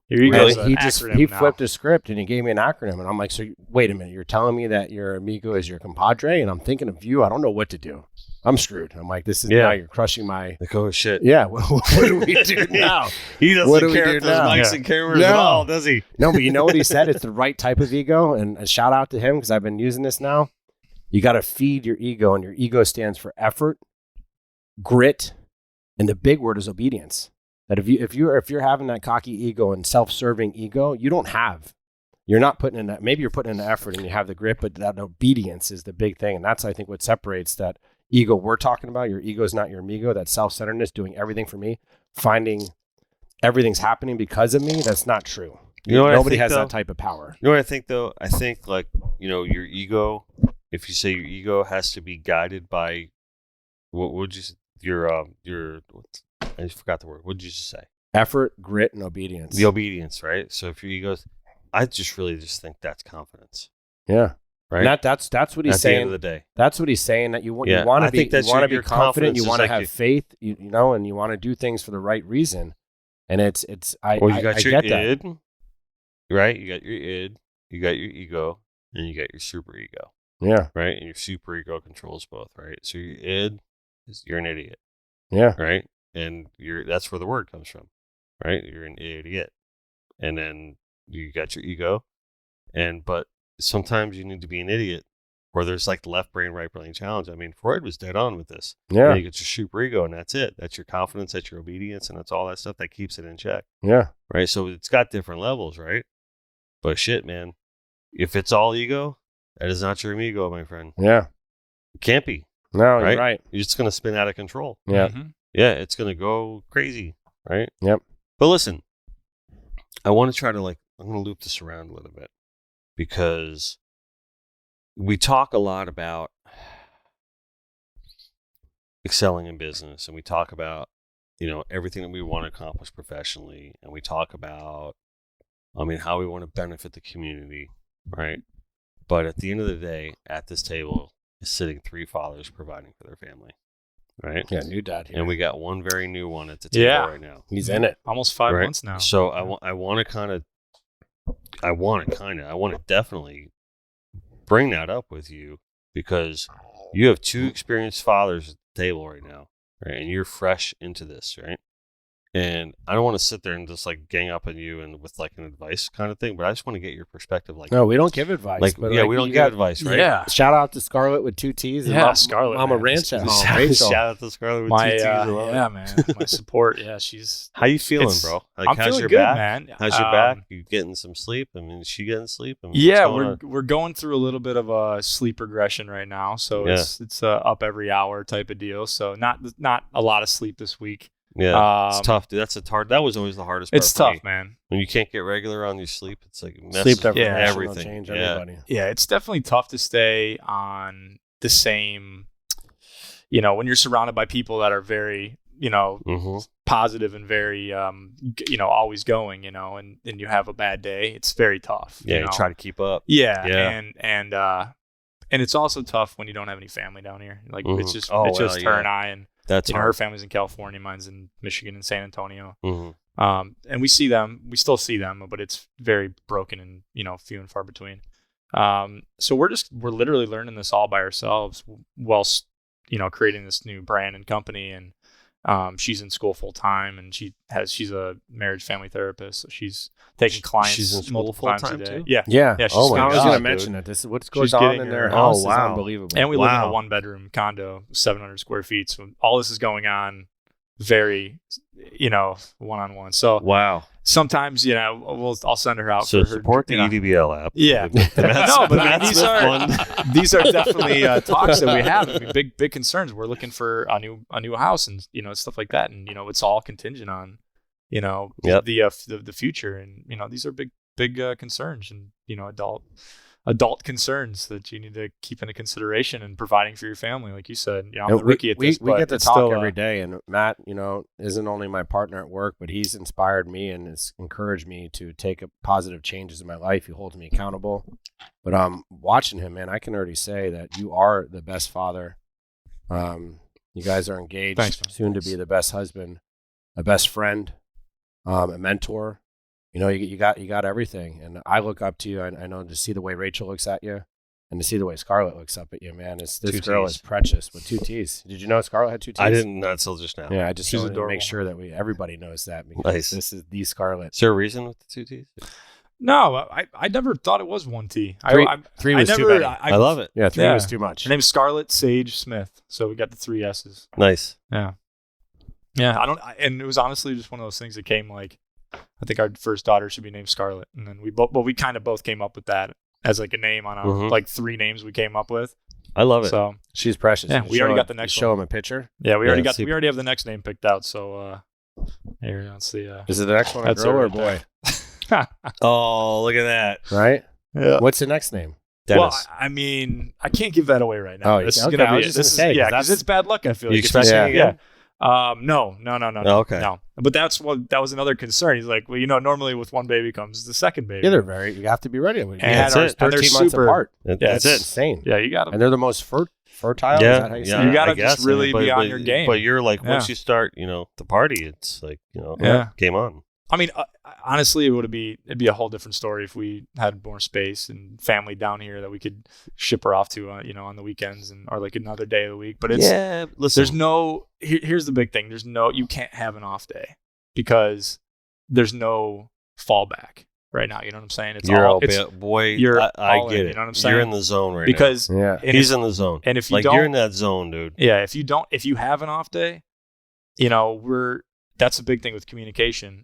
Your ego is Really? an acronym He now. flipped a script and he gave me an acronym, and I'm like, so wait a minute, you're telling me that your amigo is your compadre, and I'm thinking of you. I don't know what to do. I'm screwed. I'm like, this is Yeah. now you're crushing my. Like, oh shit. Yeah. What do we do now? He doesn't What do we care do if there's now? mics Yeah. and cameras No. at all, does he? No, but you know what he said? It's the right type of ego, and a shout out to him because I've been using this now. You got to feed your ego, and your ego stands for effort, grit, and the big word is obedience. That if you're having that cocky ego and self-serving ego, you're not putting in that. Maybe you're putting in the effort and you have the grit, but that obedience is the big thing, and that's I think what separates that ego we're talking about. Your ego is not your amigo. That self-centeredness, doing everything for me, finding everything's happening because of me. That's not true. You know what Nobody I think, has though? that type of power. You know what I think though? I think like, your ego. If you say your ego has to be guided by, what would you I forgot the word. What did you just say? Effort, grit, and obedience. The obedience, right? So if your ego's, I just really just think that's confidence, Yeah. right? And that's what he's At saying. the end of the day, That's what he's saying. That you want Yeah, to I be, think that's you want to your be confident. confidence You is want to like have faith. You know, and you want to do things for the right reason. And it's. I well, you got your get that. id, right? You got your id, you got your ego, and you got your super ego, Yeah. right? And your super ego controls both, right? So your id is you're an idiot, Yeah. right? And that's where the word comes from, right? You're an idiot, and then you got your ego, but sometimes you need to be an idiot, where there's like the left brain, right brain challenge. I mean, Freud was dead on with this. Yeah. You get your super ego, and that's it. That's your confidence, that's your obedience, and that's all that stuff that keeps it in check, Yeah. right? So it's got different levels, right? But shit, man, if it's all ego, that is not your amigo, my friend. Yeah. It can't be. No, Right? you're right. You're just gonna spin out of control. Yeah. Mhm. Yeah, it's gonna go crazy, right? Yep. But listen, I want to try to I'm gonna loop this around a little bit, because we talk a lot about excelling in business, and we talk about everything that we want to accomplish professionally, and we talk about how we want to benefit the community, right? But at the end of the day, at this table is sitting 3 fathers providing for their family, right? Yeah. New dad here. And we got one very new one at the table Yeah. right now. He's in it. Almost 5 Right. months now. So I want to definitely bring that up with you, because you have 2 experienced fathers at the table right now, right? And you're fresh into this, right? And I don't want to sit there and just gang up on you and with an advice kind of thing, but I just want to get your perspective. No, we don't give advice. but we don't you give got- advice, right? Yeah. Shout out to Scarlett with 2 T's. And Yeah, Scarlett. Scarlett, Mama man. Ranch at home. Shout, Rachel. shout out to Scarlett with My 2 T's. I love it. yeah, man. My support. Yeah, she's. How you feeling, It's- bro? I'm how's feeling your good, back? man. How's your back? You getting some sleep? Is she getting sleep? What's Yeah, going on? we're going through a little bit of a sleep regression right now, so Yeah. it's up every hour type of deal. So not a lot of sleep this week. Yeah, it's Um, tough, dude. That was always the hardest part. It's for tough, me. man. When you can't get regular on your sleep. It's like it messes Sleep with deprivation will everything. change Yeah. everybody. Yeah, it's definitely tough to stay on the same. When you're surrounded by people that are very, Mm-hmm. positive and very, always going, and you have a bad day, it's very tough. Yeah, you try to keep up. Yeah, Yeah. and it's also tough when you don't have any family down here. Mhm. It's just Oh, it's just well, her yeah. and I, and That's her hard. family's in California, mine's in Michigan and San Antonio. Mm-hmm. And we still see them, but it's very broken and few and far between. So we're literally learning this all by ourselves, whilst creating this new brand and company. And she's in school full time, and she's a marriage family therapist, so she's taking clients. She's in school multiple times a full-time day. too? Yeah. Yeah. Yeah, she's oh my got- I was God, going to dude. mention that. This is what goes She's on getting in her- their Oh, house is wow. unbelievable. And we live in a Wow. 1-bedroom condo, 700 square feet. So all this is going on very, one-on-one. So Wow. sometimes, I'll send her out So for her. support the EDBL app. Yeah. The Matt- No, but the I mean, Matt these Smith are one. these are definitely talks that we have. I mean, big concerns. We're looking for a new house, and stuff like that. And it's all contingent on Yep. the future. And these are big concerns, and adult concerns that you need to keep into consideration and providing for your family. Like you said, I'm And the rookie at this. we but get to it's talk still, every day, and Matt, isn't only my partner at work, but he's inspired me and has encouraged me to take positive changes in my life. He holds me accountable. But watching him, man, I can already say that you are the best father. You guys are engaged, Thanks, man. soon to be the best husband, a best friend, a mentor. You got everything, and I look up to you. I know, to see the way Rachel looks at you, and to see the way Scarlett looks up at you, man. This 2 girl Ts. is precious with 2 T's. Did you know Scarlett had 2 T's? I didn't not till just now. Yeah, I just She's wanted to adorable. make sure that everybody knows that, because Nice. this is the Scarlett. Is there a reason with the 2 T's? No, I never thought it was 1T. Three was I too never, many. I love it. Yeah, 3 Yeah. was too much. Her name's Scarlett Sage Smith, so we got the 3 S's. Nice. Yeah. And it was honestly just one of those things that came I think our first daughter should be named Scarlett, and then we kind of both came up with that as a name on our Mhm. 3 names we came up with. I love it. So She's precious. Yeah, we already got the next Show one. him a picture. yeah, we Yeah, already see- we already have the next name picked out. So here, let's see. Is it the next one a That's girl it or right boy? Oh, look at that. Right? Yeah. What's the next name? Well, Dennis. I mean, I can't give that away right now. Oh, This is okay, gonna I be was just gonna say, 'cause yeah, that's- because it's bad luck. I feel You like expecting Yeah. it again? No. Oh, okay. No. But that was another concern. He's like, well, normally with one baby comes the second baby. Yeah, they're you have to be ready. We had that's ours it. And they're 13 months super- apart. That's It's it. insane. Yeah, you got to. And they're the most fertile. Is Yeah, that how you say yeah, it? You gotta I just guess, really but- be on but- your game. But you're like, once Yeah. you start, the party, it's like, Yeah. game on. I mean, honestly, it'd be a whole different story if we had more space and family down here that we could ship her off to, on the weekends or like another day of the week. But it's Listen, there's no. Here's the big thing. You can't have an off day because there's no fallback right now. You know what I'm saying? It's you're all. all It's, boy. you're I all get in, it. you know what I'm saying? You're in the zone right because Yeah. now. He's in the zone. and if you Like don't, you're in that zone, dude. yeah, if you have an off day, that's a big thing with communication.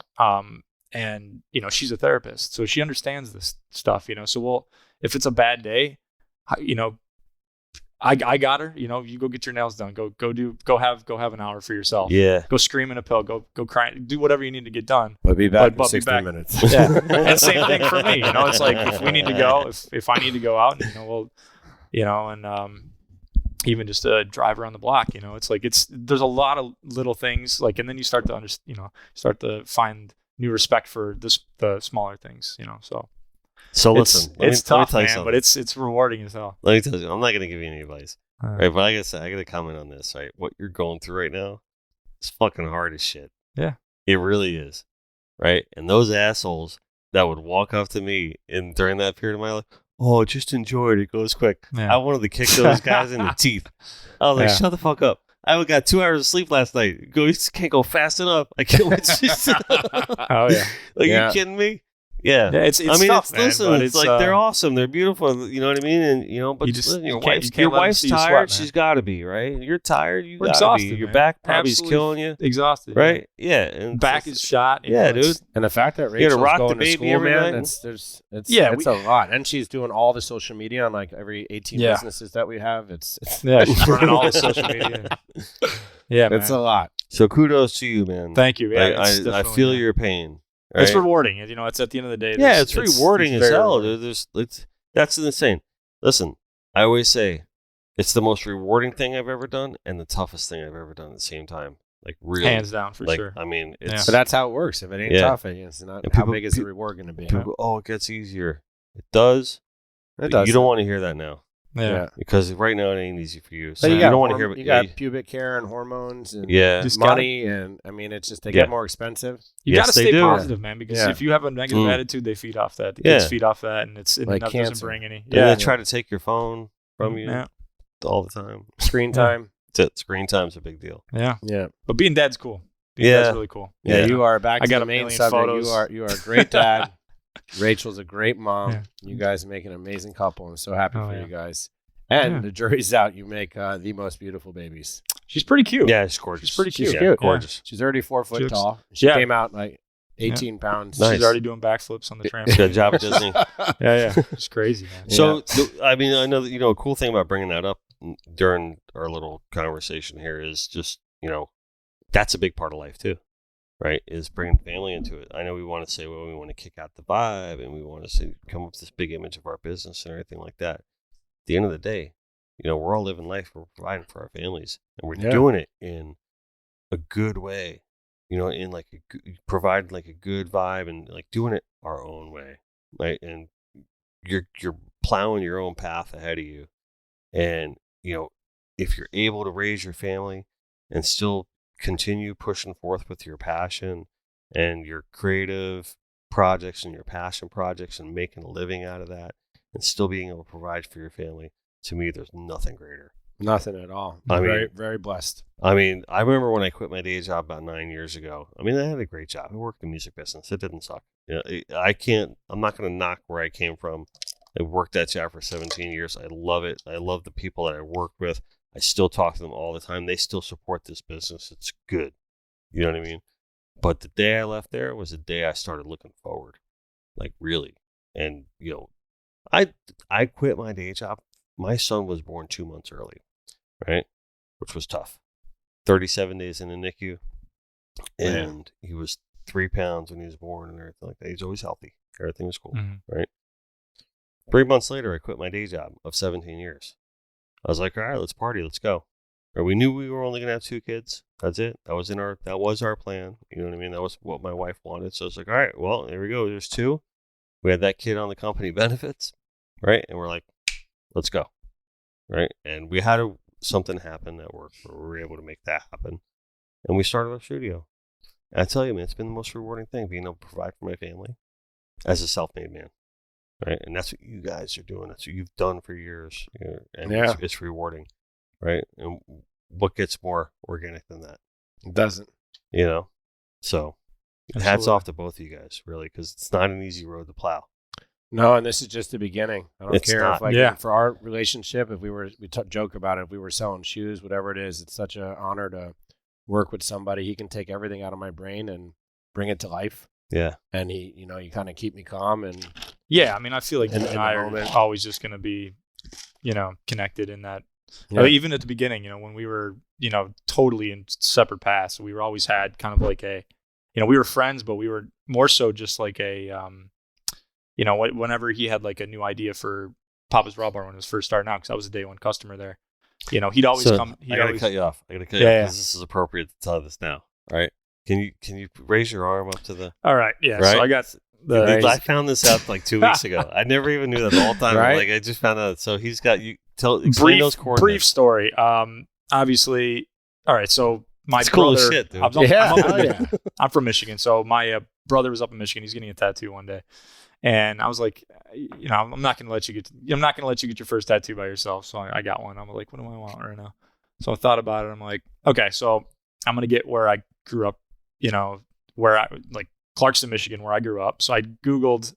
And she's a therapist, so she understands this stuff. So if it's a bad day, I got her. You go get your nails done. Go have an hour for yourself. Yeah. Go scream in a pill. Go cry. Do whatever you need to get done. But be back But in be 60 back. minutes. Yeah. And same thing for me. It's like if we need to go, if I need to go out, we'll, even just drive around the block. It's like there's a lot of little things like, and then you start to start to find new respect for the smaller things. So It's listen, let me tough, tell you man, something. but it's rewarding as hell. Let me tell you, I'm not gonna give you any advice, Uh, right? But I gotta comment on this, right? What you're going through right now is fucking hard as shit. Yeah. It really is, right? And those assholes that would walk up to me during that period of my life, oh, just enjoy it. It goes quick. Yeah. I wanted to kick those guys in the teeth. I was like, Yeah. shut the fuck up. I got 2 hours of sleep last night. You can't go fast enough. I can't wait to Oh yeah. Like, Yeah. you kidding me? Yeah. Yeah, it's tough, man, listen, but it's like they're awesome. They're beautiful. You know what I mean? And but You just- listen, you your can't- wife's, you can't your let 'em wife's see you tired. sweat, man. She's got to be, right? You're tired. You We're got to exhausted, be. Your man. back probably Absolutely killing you, exhausted. right? Yeah. And Back is shot. Yeah, dude. And the fact that gotta Rachel's rock the going to baby school, every man, night. it's Yeah, a lot. And she's doing all the social media on like every 18 Yeah. businesses that we have. It's Yeah, she's running all the social media. Yeah, man. it's a lot. So kudos to you, man. Thank you. Yeah, I it's definitely- feel your pain. It's right? rewarding. It's at the end of the day. Yeah, it's rewarding as very hell. rewarding. Dude. That's insane. Listen, I always say it's the most rewarding thing I've ever done and the toughest thing I've ever done at the same time. Like really, Hands down for like, sure. I mean, it's Yeah. So that's how it works. If it ain't Yeah. tough, it's not. And How people- big is the reward going to be? people go, oh, it gets easier. It does. It But does. You don't want to hear that now yeah. because right now it ain't easy for you. So So you don't want to hear. You got pubic care and hormones and Yeah. Just money, and I mean, it's just they Yeah. get more expensive. You Yes, got to they stay do. positive, man, because Yeah. if you have a negative Mm. attitude, they feed off that. The Yeah. kids feed off that, and that Like doesn't cancer. bring any. And Yeah. they try to take your phone from you Yeah. all the time. Screen time. That's it. Screen time's a big deal. Yeah. Yeah. But being dad's cool. Being Yeah. dad's really cool. Yeah, Yeah. you are back I to got the a main million subject. photos. You are a great dad. Rachel's a great mom. Yeah. You guys make an amazing couple. I'm so happy Oh, for yeah. you guys. And Yeah. the jury's out. You make the most beautiful babies. She's pretty cute. Yeah, she's gorgeous. She's pretty cute. Yeah, cute. gorgeous. She's already 4 foot She looks- tall. She Yeah. came out like 18 pounds. Nice. She's already doing backflips on the trampoline. She got a job at Disney. Yeah. It's crazy, man. So, I mean, I know that, a cool thing about bringing that up during our little conversation here is just, that's a big part of life too, right? Is bringing family into it. I know we want to say, well, we want to kick out the vibe and we want to come up with this big image of our business and everything like that. At the end of the day, we're all living life. We're providing for our families and we're Yeah. doing it in a good way, in like provide like a good vibe and like doing it our own way, right? And you're plowing your own path ahead of you. And, if you're able to raise your family and still continue pushing forth with your passion and your creative projects and your passion projects and making a living out of that and still being able to provide for your family, to me, there's nothing greater. Nothing at all. I mean- very, very blessed. I mean, I remember when I quit my day job about 9 years ago. I mean, I had a great job. I worked in the music business. It didn't suck. I'm not going to knock where I came from. I worked that job for 17 years. I love it. I love the people that I work with. I still talk to them all the time. They still support this business. It's good. You know what I mean? But the day I left there was the day I started looking forward, like really. And, I quit my day job my son was born 2 months early, right? Which was tough. 37 days in the NICU, and he was 3 pounds when he was born and everything like that. He's always healthy. Everything was cool, right? 3 months later, I quit my day job of 17 years. I was like, all right, let's party. Let's go. Or we knew we were only going to have 2 kids. That's it. That was our plan. You know what I mean? That was what my wife wanted. So it's like, all right, well, there we go. There's 2. We had that kid on the company benefits, right? And we're like, let's go, right? And we had something happen at work where we were able to make that happen. And we started our studio. And I tell you, man, it's been the most rewarding thing, being able to provide for my family as a self-made man, right? And that's what you guys are doing. That's what you've done for years. And it's rewarding, right? And what gets more organic than that? It doesn't. So Absolutely. hats off to both of you guys, really, because it's not an easy road to plow. No, and this is just the beginning. I don't care not. if for our relationship, if we joke about it, if we were selling shoes, whatever it is, it's such an honor to work with somebody. He can take everything out of my brain and bring it to life. Yeah. And he kind of keep me calm. And yeah, I mean, I feel like you and I are always just going to be, connected in that. Yeah. Even at the beginning, when we were, totally in separate paths, we were always had kind of like we were friends, but we were more so just like whenever he had like a new idea for Papa's Raw Bar when it was first starting out, because I was a day one customer there, he'd always come. I gotta cut you off. Because this is appropriate to tell this now, right? Can you raise your arm up to the? All right, yeah. Right? So I got I found this out like 2 weeks ago. I never even knew that the whole time. Right? Like I just found out. So he's got you. Explain those coordinates. Brief story. Obviously, all right. So my it's brother. Cool as shit, dude. I'm from Michigan, so my brother was up in Michigan. He's getting a tattoo one day, and I was like, I'm not gonna let you get your first tattoo by yourself. So I got one. I'm like, what do I want right now? So I thought about it. I'm like, okay, so I'm gonna get where I grew up. Where I like Clarkston, Michigan, where I grew up. So I Googled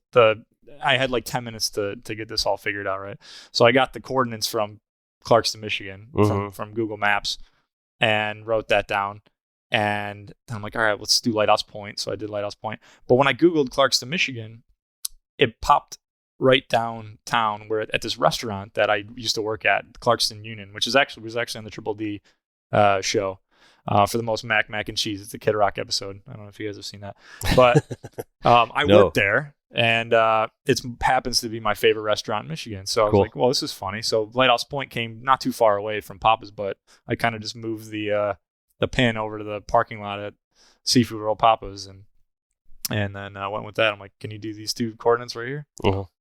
I had like 10 minutes to get this all figured out, right? So I got the coordinates from Clarkston, Michigan from Google Maps and wrote that down. And I'm like, all right, let's do Lighthouse Point. So I did Lighthouse Point. But when I Googled Clarkston, Michigan, it popped right downtown at this restaurant that I used to work at, Clarkston Union, which was actually on the Triple D show. For the most mac and cheese. It's a Kid Rock episode. I don't know if you guys have seen that, but I worked there, and it happens to be my favorite restaurant in Michigan. So I was like, well, this is funny. So Lighthouse Point came not too far away from Papa's, but I kind of just moved the pin over to the parking lot at Seafood Roll Papa's, and then I went with that. I'm like, can you do these 2 coordinates right here?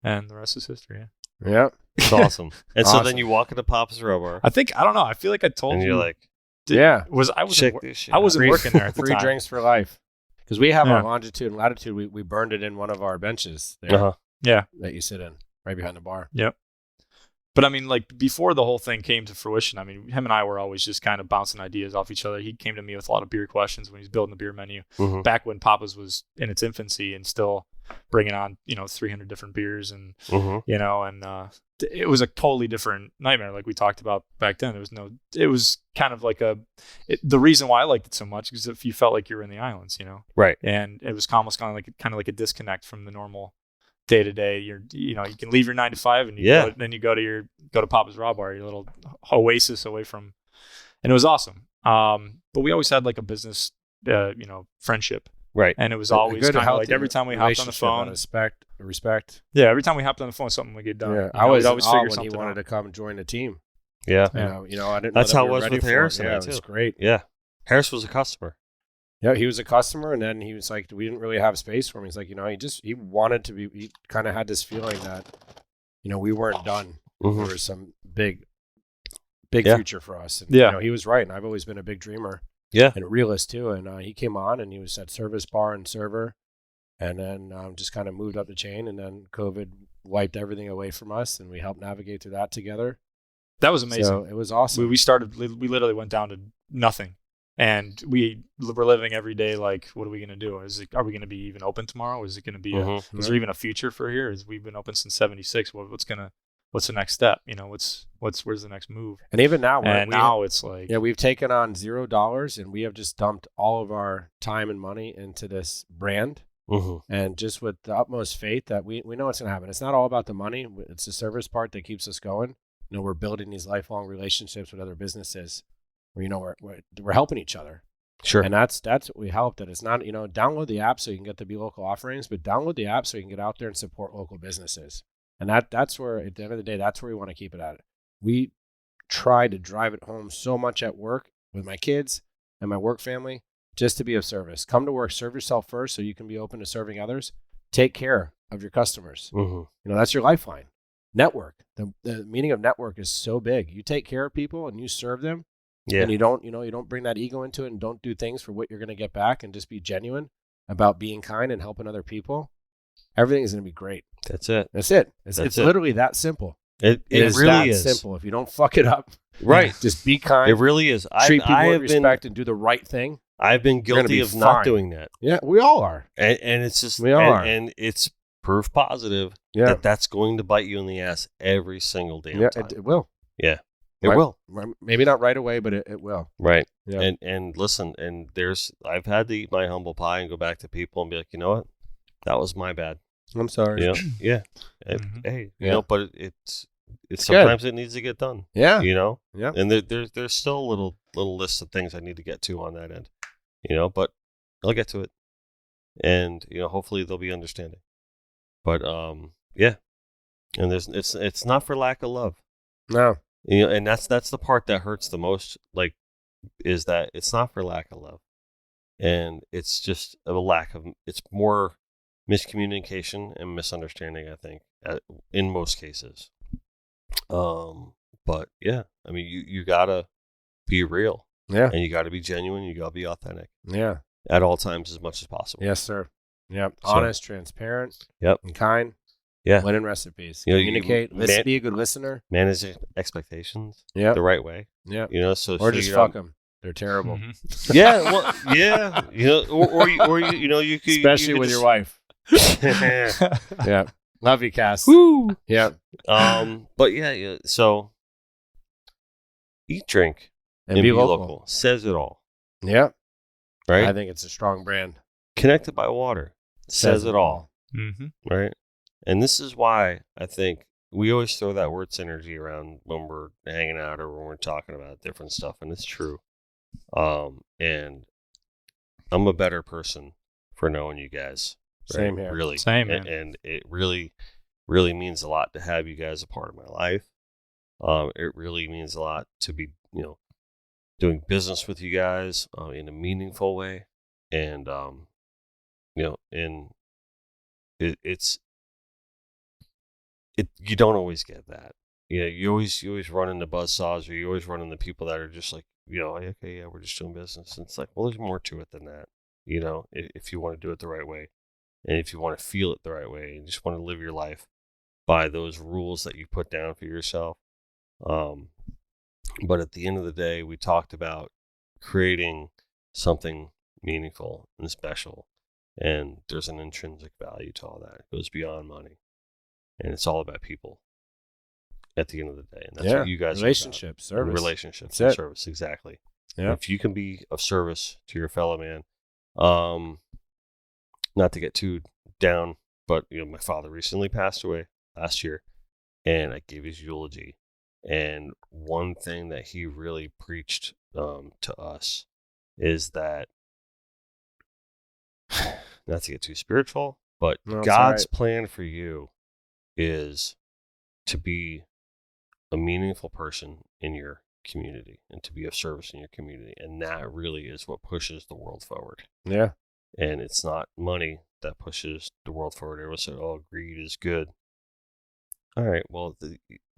And the rest is history. Yeah. It's awesome. And so then you walk into Papa's Raw Bar. I don't know. I feel like I told you. And you're like, I wasn't working there at the time. Free drinks for life. Because we have our longitude and latitude. We burned it in one of our benches there. Yeah. That you sit in right behind the bar. Yep. But I mean, like before the whole thing came to fruition, I mean, him and I were always just kind of bouncing ideas off each other. He came to me with a lot of beer questions when he was building the beer menu back when Papa's was in its infancy and still bringing on, 300 different beers and, it was a totally different nightmare. Like we talked about back then, it was kind of like the reason why I liked it so much is if you felt like you were in the islands, right. And it was almost kind of like a disconnect from the normal day to day. You can leave your 9 to 5 and you go to Papa's Raw Bar, your little oasis away from, and it was awesome. But we always had like a business, friendship. Right. And it was always kind of like every time we hopped on the phone. Respect. Yeah, every time we hopped on the phone, something would get done. Yeah, I was always figure when he wanted to come join the team. Yeah. I didn't. That's how it was with Harris. Yeah, it was great. Yeah. Harris was a customer. Yeah, he was a customer, and then he was like, we didn't really have space for him. He's like, he wanted to be. He kind of had this feeling that, we weren't done. There was some big future for us. And, he was right, and I've always been a big dreamer. Yeah. And a realist too. And he came on and he was at service bar and server, and then just kind of moved up the chain. And then COVID wiped everything away from us, and we helped navigate through that together. That was amazing. So it was awesome. We literally went down to nothing. And we were living every day like, what are we going to do? Are we going to be even open tomorrow? Is it going to be is there even a future for here? We've been open since 76. What's the next step? Where's the next move? And even now, it's like, we've taken on $0 and we have just dumped all of our time and money into this brand. And just with the utmost faith that we know it's going to happen. It's not all about the money. It's the service part that keeps us going. we're building these lifelong relationships with other businesses where, we're helping each other. Sure. And that's what we help. That it's not, download the app so you can get the Be Local offerings, but download the app so you can get out there and support local businesses. And that's where, at the end of the day, that's where we want to keep it at. We try to drive it home so much at work with my kids and my work family, just to be of service. Come to work, serve yourself first so you can be open to serving others. Take care of your customers. Mm-hmm. That's your lifeline. Network. The meaning of network is so big. You take care of people and you serve them. Yeah. And you don't bring that ego into it and don't do things for what you're going to get back, and just be genuine about being kind and helping other people. Everything is going to be great. That's it. That's it. It's literally that simple. It is really that is simple. If you don't fuck it up, right, just be kind. It really is. Treat people with respect and do the right thing. I've been guilty of not doing that. Yeah, we all are. And it's just we all are. And it's proof positive Yeah. that's going to bite you in the ass every single damn time. It will. Yeah. It will. Maybe not right away, but it will. Right. Yeah. And listen, and I've had to eat my humble pie and go back to people and be like, you know what? That was my bad. I'm sorry. Yeah. Mm-hmm. Hey, Yeah. But it's It's sometimes it needs to get done. Yeah. Yeah. And there's still a little list of things I need to get to on that end. But I'll get to it. And hopefully they'll be understanding. But yeah. And it's not for lack of love. No. And that's the part that hurts the most, is that it's not for lack of love. And it's just it's more miscommunication and misunderstanding, I think, in most cases. But yeah, I mean, you gotta be real. Yeah. And you gotta be genuine. You gotta be authentic. Yeah. At all times as much as possible. Yes, sir. Yep. So- Honest, transparent. Yep. And kind. Yeah. Winning recipes. You Communicate. Be a good listener. Manage expectations. Yeah. The right way. Yeah. So Or just you're fuck not- them. They're terrible. Mm-hmm. Yeah. Well, yeah. You could, Especially you could with just- your wife. Yeah. Love you, Cass. Woo. Yeah. But yeah. So eat, drink, And be local. says it all. Yeah. Right. I think it's a strong brand. Connected by water says it all. Mm-hmm. Right. And this is why I think we always throw that word synergy around when we're hanging out or when we're talking about different stuff, and it's true. And I'm a better person for knowing you guys. Right? Same here. Really. Same, man. And it really, really means a lot to have you guys a part of my life. It really means a lot to be, doing business with you guys in a meaningful way. And, you don't always get that. You always run into buzzsaws, or you always run into people that are just like, okay, yeah, we're just doing business. And it's like, well, there's more to it than that. If you want to do it the right way, and if you want to feel it the right way, and just want to live your life by those rules that you put down for yourself. But at the end of the day, we talked about creating something meaningful and special, and there's an intrinsic value to all that. It goes beyond money, and it's all about people at the end of the day. And that's what you guys relationships, are about. service. Relationships, That's and it. service, exactly. Yeah. If you can be of service to your fellow man, not to get too down, but my father recently passed away last year, and I gave his eulogy. And one thing that he really preached to us is that, not to get too spiritual, but No, it's God's all right. plan for you is to be a meaningful person in your community and to be of service in your community. And that really is what pushes the world forward. Yeah. And it's not money that pushes the world forward. Everyone said, oh, greed is good. All right, well,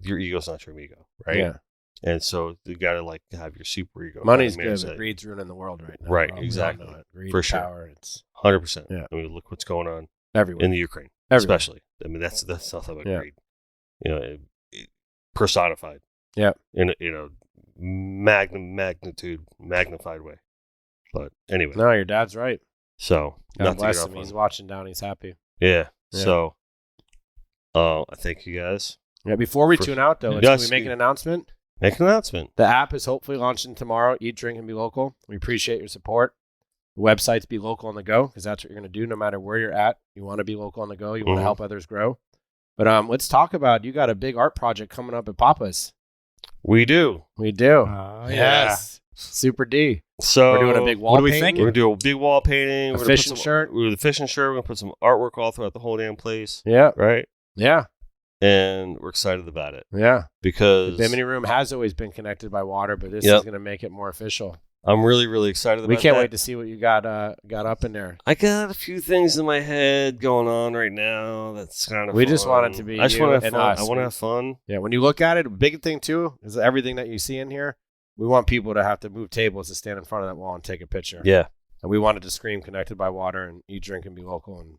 your ego's not your ego, right? Yeah. And so you got to have your super ego. Money's kinda manage good, but that. greed's ruining the world right now. Right, We all exactly. know it. Greed, For sure. power, it's 100%. Yeah. I mean, look what's going on everywhere. in the Ukraine, Everywhere. especially. I mean, that's nothing but Yeah. greed. Personified. Yeah. In a magnitude, magnified way. But anyway, No, your dad's right. so God not to bless get him. off on. He's watching down. He's happy. Yeah. Yeah. So, I thank you guys. Yeah. Before we For- tune out, though, Yes, can we make an announcement? Make an announcement. The app is hopefully launching tomorrow. Eat, drink, and be local. We appreciate your support. The website's Be Local on the Go, because that's what you're going to do no matter where you're at. You want to be local on the go. You want to Mhm. help others grow. But let's talk about, you got a big art project coming up at Papa's. We do. We do. Yeah. Yes. Super D. So We're doing a big wall what are we painting. thinking? We're gonna do a big wall painting. A We're gonna put fishing some- shirt. With a fishing shirt. We're gonna put some artwork all throughout the whole damn place. Yeah. Right. Yeah. And we're excited about it Yeah. The because Bimini Room has always been connected by water, but this Yep. is going to make it more official. I'm really, really excited about We can't that. wait to see what you got up in there. I got a few things in my head going on right now. That's kind of. We just want it to be I just you want to have and fun. us. I want to have fun. Yeah, when you look at it, a big thing too is everything that you see in here. We want people to have to move tables to stand in front of that wall and take a picture. Yeah, And we wanted to scream connected by water and eat, drink, and be local and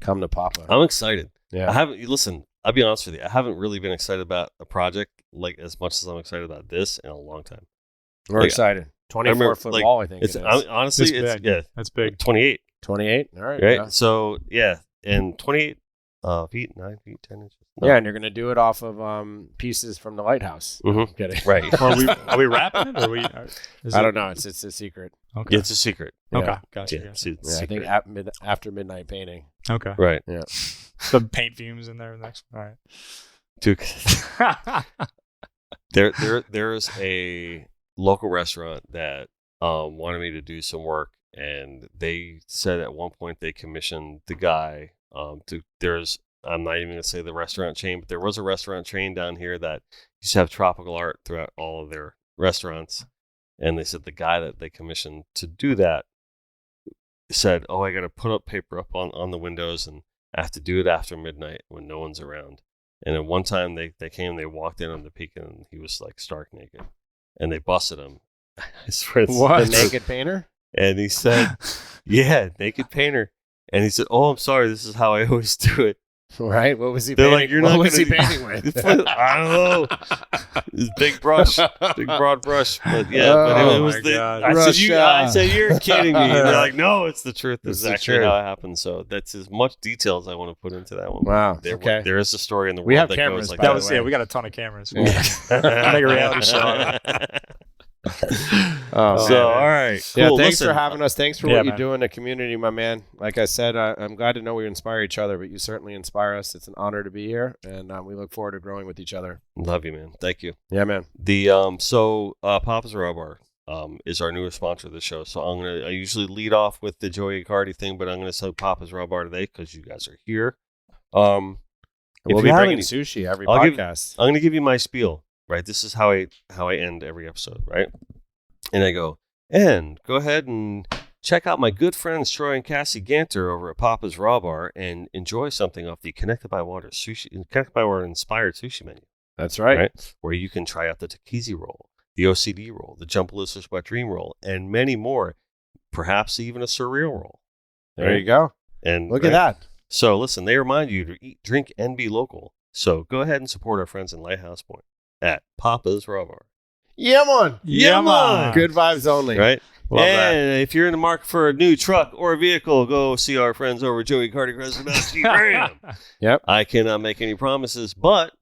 come to Papa. I'm excited. Yeah. I haven't. Listen, I'll be honest with you. I haven't really been excited about a project like as much as I'm excited about this in a long time. We're like, excited. 24-foot like, wall, I think It's it is. honestly, It's it's big. yeah, That's big. 28. 28? All right. Right. Yeah. So yeah, and 28 feet, 9 feet, 10 inches. No. Yeah, and you're going to do it off of pieces from the lighthouse. Mhm. I'm kidding. Right. Are we wrapping it? Or I don't know. It's a secret. Okay. It's a secret. Yeah. Okay. Gotcha. Yeah, gotcha. it's a Yeah, I secret. think after midnight painting. Okay. Right. Yeah. The paint fumes in there next. All Dude, right. there's a local restaurant that wanted me to do some work, and they said at one point they commissioned the guy I'm not even gonna say the restaurant chain, but there was a restaurant chain down here that used to have tropical art throughout all of their restaurants, and they said the guy that they commissioned to do that said, "Oh, I got to put up paper up on the windows, and I have to do it after midnight when no one's around." And then one time they walked in on the peak, and he was like stark naked, and they busted him. I swear, The naked painter? And he said, "Yeah, naked painter." And he said, "Oh, I'm sorry. This is how I always do it." Right? What was he They're painting? like, "You're what not was he gonna- painting with? I don't know. This big brush, big broad brush. But yeah, but it Oh was my the. God. I said, "You're kidding me." And they're like, "No, it's the truth. This It's is the actually truth. how it happened." So that's as much detail as I want to put into that one. Wow. There, Okay. there is a story in the world We have that cameras, goes like by That the was way. we got a ton of cameras. Yeah. Make a reality show out of Oh, So man. all right, cool. Yeah, thanks Listen, for having us. Thanks for Yeah, what you man. do in the community, my man. Like I said, I'm glad to know we inspire each other, but you certainly inspire us. It's an honor to be here, and we look forward to growing with each other. Love you, man. Thank you. Yeah, man. The Papa's Raw Bar is our newest sponsor of the show. So I usually lead off with the Joey Cardi thing, but I'm gonna say Papa's Raw Bar today because you guys are here. If We'll you be have bringing any- sushi every I'll give- podcast. I'm gonna give you my spiel. Right, this is how I end every episode. Right, and I go, and go ahead and check out my good friends Troy and Cassie Ganter over at Papa's Raw Bar and enjoy something off the Connected by Water inspired sushi menu. That's right. Right? Where you can try out the Takizi roll, the OCD roll, the Jumpalicious Wet Dream roll, and many more, perhaps even a surreal roll. There you go. And Look at that. So listen, they remind you to eat, drink, and be local. So go ahead and support our friends in Lighthouse Point at Papa's Raw Bar. Yeah, man. Yeah, man. Good vibes only. Right? Love that. And if you're in the market for a new truck or vehicle, go see our friends over at Joey Cardi Crescent Ram. Yep. I cannot make any promises, but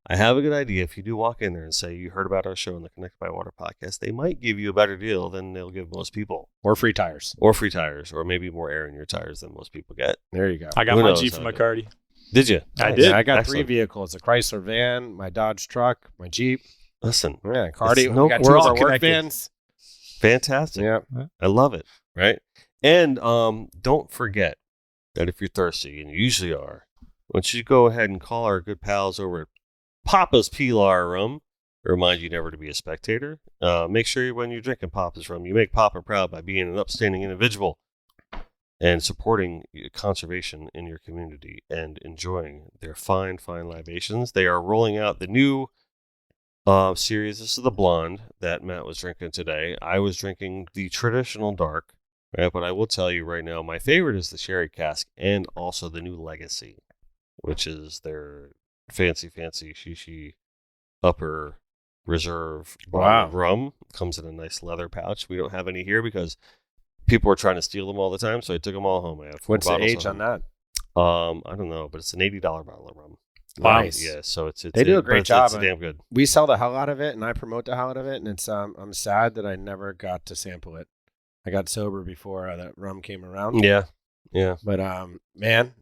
I have a good idea. If you do walk in there and say you heard about our show on the Connected by Water podcast, they might give you a better deal than they'll give most people. Or free tires. Or free tires, or maybe more air in your tires than most people get. There you go. I got Who my knows Jeep how from to do McCarty. Did you? I Nice. did. I got Excellent. three vehicles: a Chrysler van, my Dodge truck, my Jeep. Listen, Yeah, Cardi. It's no- We got we're two of all our work connected. vans. fantastic. Yeah. I love it. Right? And don't forget that if you're thirsty, and you usually are, why don't you go ahead and call our good pals over at Papa's Pilar Rum. Remind you never to be a spectator. Make sure when you're drinking Papa's Rum, you make Papa proud by being an upstanding individual and supporting conservation in your community and enjoying their fine libations. They are rolling out the new series. This is the blonde that Matt was drinking today. I was drinking the traditional dark, right? But I will tell you right now, my favorite is the sherry cask and also the new Legacy, which is their fancy shishi upper reserve bottled rum. Comes in a nice leather pouch. We don't have any here because people are trying to steal them all the time, so I took them all home. I have 4 What's the bottles age of on them. that? I don't know, but it's an $80 bottle of rum. Nice. Yeah, so it's They do a great job. It's damn good. We sell the hell out of it, and I promote the hell out of it. And it's I'm sad that I never got to sample it. I got sober before that rum came around. Yeah. But man,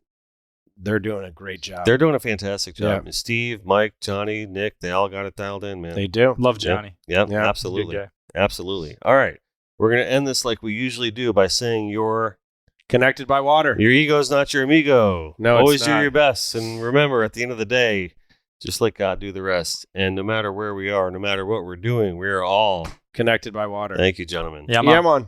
they're doing a great job. They're doing a fantastic job. Yeah. And Steve, Mike, Johnny, Nick, they all got it dialed in, man. They do. Love Johnny. Yep, Yeah. absolutely. Good Absolutely. All right. We're going to end this like we usually do by saying your Connected by water. ego's not your amigo. No, it's Always do not. your best. And remember, at the end of the day, just let God do the rest. And no matter where we are, no matter what we're doing, we're all Connected by water. Thank you, gentlemen. Yeah, Yeah, man.